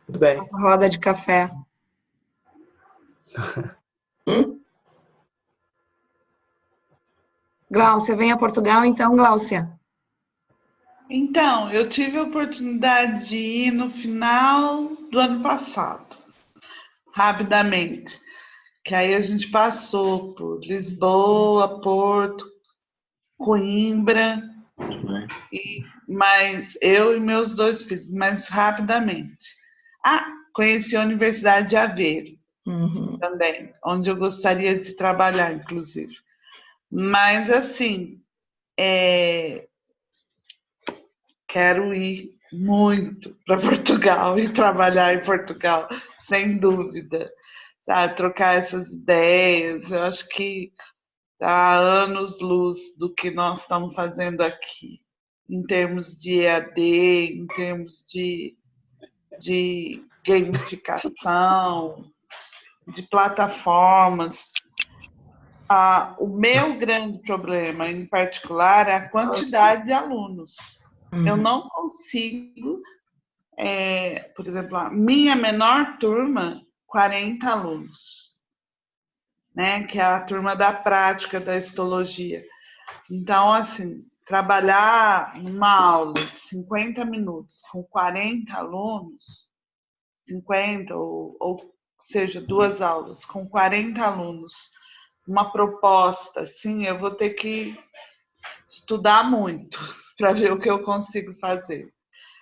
Tudo bem. Nossa roda de café. Gláucia, vem a Portugal então, Gláucia. Então, eu tive a oportunidade de ir no final do ano passado, rapidamente. Que aí a gente passou por Lisboa, Porto, Coimbra, mas eu e meus 2 filhos, mas rapidamente. Conheci a Universidade de Aveiro também, onde eu gostaria de trabalhar, inclusive. Mas, assim, quero ir muito para Portugal e trabalhar em Portugal, sem dúvida. Sabe, trocar essas ideias, eu acho que há anos-luz do que nós estamos fazendo aqui, em termos de EAD, em termos de gamificação, de plataformas. O meu grande problema, em particular, é a quantidade de alunos. Eu não consigo, por exemplo, a minha menor turma, 40 alunos, né? Que é a turma da prática da histologia. Então, assim, trabalhar numa aula de 50 minutos com 40 alunos, 50 ou seja, 2 aulas com 40 alunos, uma proposta, assim, eu vou ter que estudar muito para ver o que eu consigo fazer.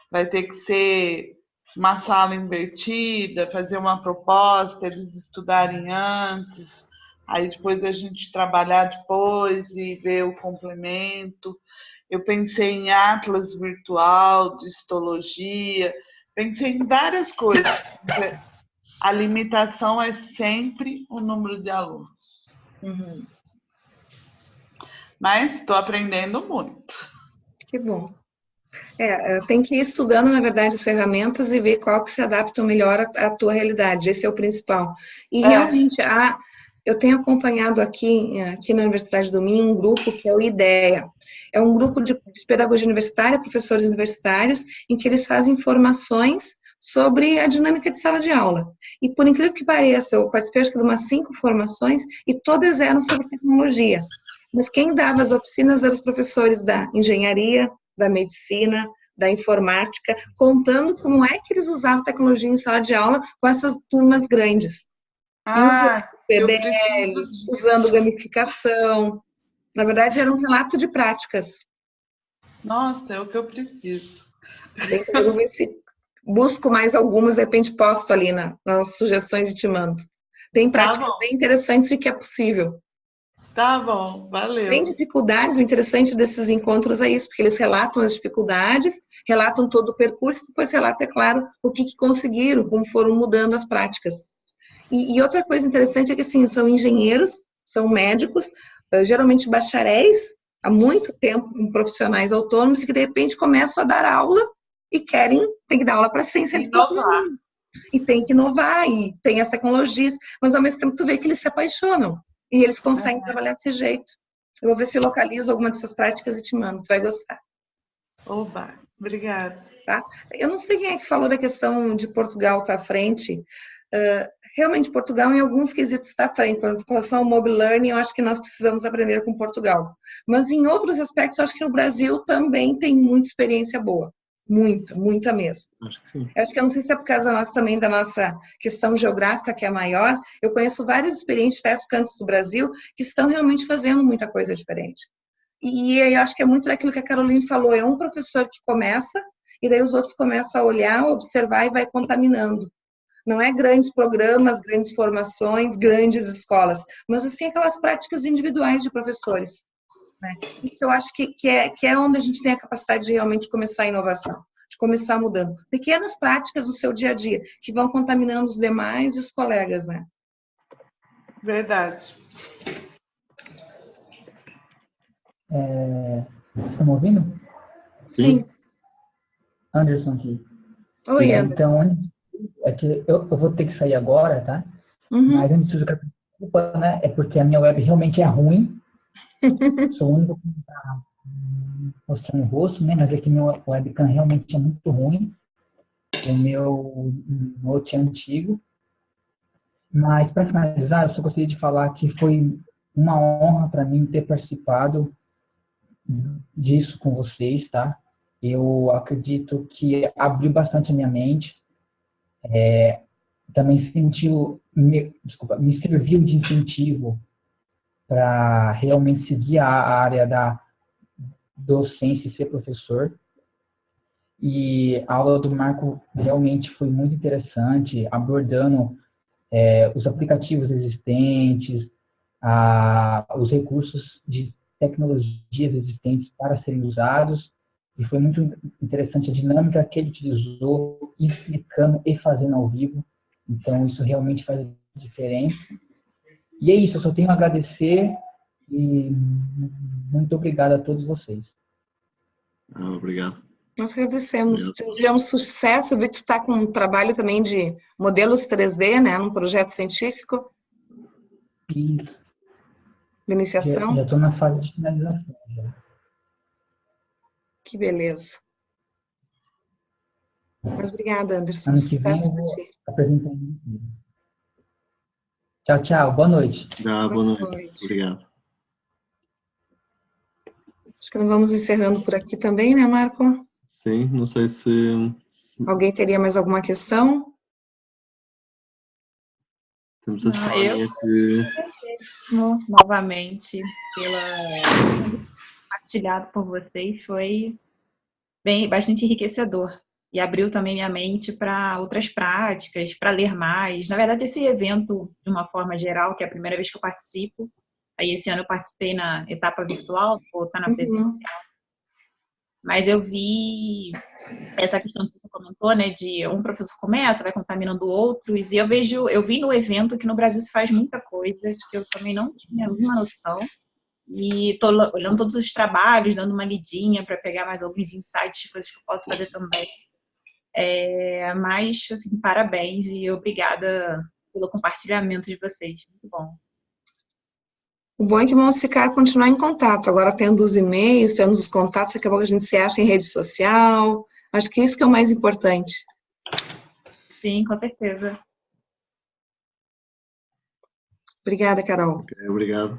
Vai ter que ser uma sala invertida, fazer uma proposta, eles estudarem antes, aí depois a gente trabalhar depois e ver o complemento. Eu pensei em atlas virtual de histologia, pensei em várias coisas. A limitação é sempre o número de alunos. Mas estou aprendendo muito. Que bom. Tem que ir estudando, na verdade, as ferramentas e ver qual que se adapta melhor à tua realidade. Esse é o principal. E realmente, eu tenho acompanhado aqui na Universidade do Minho um grupo que é o IDEA. É um grupo de pedagogia universitária, professores universitários, em que eles fazem formações sobre a dinâmica de sala de aula. E por incrível que pareça, eu participei acho que de umas 5 formações e todas eram sobre tecnologia. Mas quem dava as oficinas eram os professores da engenharia, da medicina, da informática, contando como é que eles usavam tecnologia em sala de aula com essas turmas grandes. Usando PBL, usando gamificação. Na verdade, era um relato de práticas. Nossa, é o que eu preciso. Eu vou ver se busco mais algumas, de repente posto ali nas sugestões e te mando. Tem práticas bem interessantes de que é possível. Tá bom, valeu. Tem dificuldades, o interessante desses encontros é isso, porque eles relatam as dificuldades, relatam todo o percurso, depois relatam, é claro, o que conseguiram, como foram mudando as práticas. E outra coisa interessante é que, assim, são engenheiros, são médicos, geralmente bacharéis, há muito tempo, profissionais autônomos, que de repente começam a dar aula e tem que dar aula para ciência. Inovar. E tem que inovar, e tem as tecnologias, mas ao mesmo tempo tu vê que eles se apaixonam, e eles conseguem trabalhar desse jeito. Eu vou ver se localizo alguma dessas práticas e te mando, tu vai gostar. Oba, obrigada. Tá? Eu não sei quem é que falou da questão de Portugal estar à frente. Realmente, Portugal, em alguns quesitos, está à frente. Com relação ao mobile learning, eu acho que nós precisamos aprender com Portugal. Mas, em outros aspectos, eu acho que o Brasil também tem muita experiência boa. Muita mesmo. Acho que sim. Eu não sei se é por causa da nossa questão geográfica, que é maior. Eu conheço vários experientes diversos cantos do Brasil que estão realmente fazendo muita coisa diferente. E eu acho que é muito daquilo que a Caroline falou. É um professor que começa, e daí os outros começam a olhar, observar e vai contaminando. Não é grandes programas, grandes formações, grandes escolas, mas assim aquelas práticas individuais de professores. Né? Isso eu acho que é onde a gente tem a capacidade de realmente começar a inovação, de começar mudando. Pequenas práticas do seu dia a dia, que vão contaminando os demais e os colegas, né? Verdade. Estão me ouvindo? Sim. Anderson aqui. Oi, Anderson. Então, é que eu vou ter que sair agora, tá? Mas antes de eu desculpa, né? É porque a minha web realmente é ruim. Sou o único que está mostrando o rosto, né? Mas é que meu webcam realmente é muito ruim. O meu Note é antigo. Mas, para finalizar, eu só gostaria de falar que foi uma honra para mim ter participado disso com vocês, tá? Eu acredito que abriu bastante a minha mente. Também me serviu de incentivo para realmente seguir a área da docência e ser professor. E a aula do Marco realmente foi muito interessante, abordando os aplicativos existentes, os recursos de tecnologias existentes para serem usados. E foi muito interessante a dinâmica que ele utilizou, explicando e fazendo ao vivo. Então, isso realmente faz diferença. E é isso, eu só tenho a agradecer e muito obrigado a todos vocês. Obrigado. Nós agradecemos. Desejamos sucesso. Eu vi que tu está com um trabalho também de modelos 3D, né? Num projeto científico. Isso. De iniciação. Já estou na fase de finalização. Já. Que beleza. Mas obrigada, Anderson. Ano que vem eu vou apresentar um vídeo. Tchau, tchau. Boa noite. Boa noite. Obrigado. Acho que nós vamos encerrando por aqui também, né, Marco? Sim, não sei se... Alguém teria mais alguma questão? Temos a Sónia que... Novamente, pela compartilhado por vocês, foi bastante enriquecedor. E abriu também minha mente para outras práticas, para ler mais. Na verdade, esse evento, de uma forma geral, que é a primeira vez que eu participo, aí esse ano eu participei na etapa virtual, vou estar na presencial. Mas eu vi essa questão que você comentou, né, de um professor começa, vai contaminando outros, e eu vi no evento que no Brasil se faz muita coisa, que eu também não tinha a mínima noção, e estou olhando todos os trabalhos, dando uma lidinha para pegar mais alguns insights, coisas que eu posso fazer também. Mas, assim, parabéns e obrigada pelo compartilhamento de vocês, muito bom. O bom é que vamos continuar em contato. Agora, tendo os e-mails, tendo os contatos, daqui a pouco a gente se acha em rede social. Acho que isso que é o mais importante. Sim, com certeza. Obrigada, Carol. Obrigado.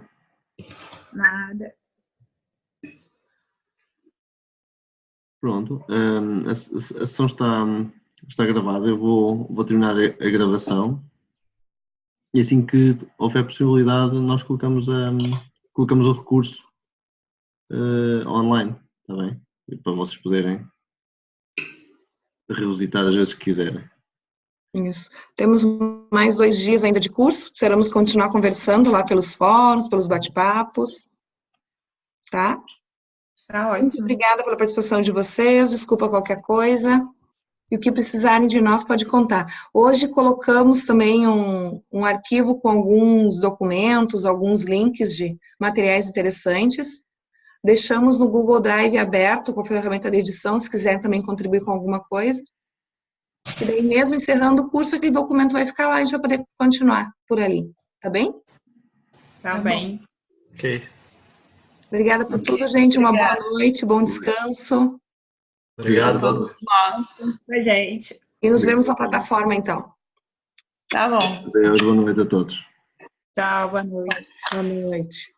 Nada. Pronto. A sessão está gravada. Eu vou terminar a gravação. E assim que houver possibilidade, nós colocamos o recurso online, está bem? E para vocês poderem revisitar as vezes que quiserem. Isso. Temos mais 2 dias ainda de curso. Esperamos continuar conversando lá pelos fóruns, pelos bate-papos. Tá? Tá Muito ótimo. obrigada pela participação de vocês. Desculpa qualquer coisa. E o que precisarem de nós, pode contar. Hoje colocamos também um arquivo com alguns documentos, alguns links de materiais interessantes. Deixamos no Google Drive aberto com a ferramenta de edição, se quiserem também contribuir com alguma coisa. E daí, mesmo encerrando o curso, aquele documento vai ficar lá, a gente vai poder continuar por ali. Tá bem? Tá bem. Ok. Obrigada por tudo, gente. Uma Obrigada. boa noite, bom descanso. Obrigado, boa noite. Pra gente. E nos vemos na plataforma, então. Tá bom. Adeus, boa noite a todos. Tchau, boa noite. Boa noite.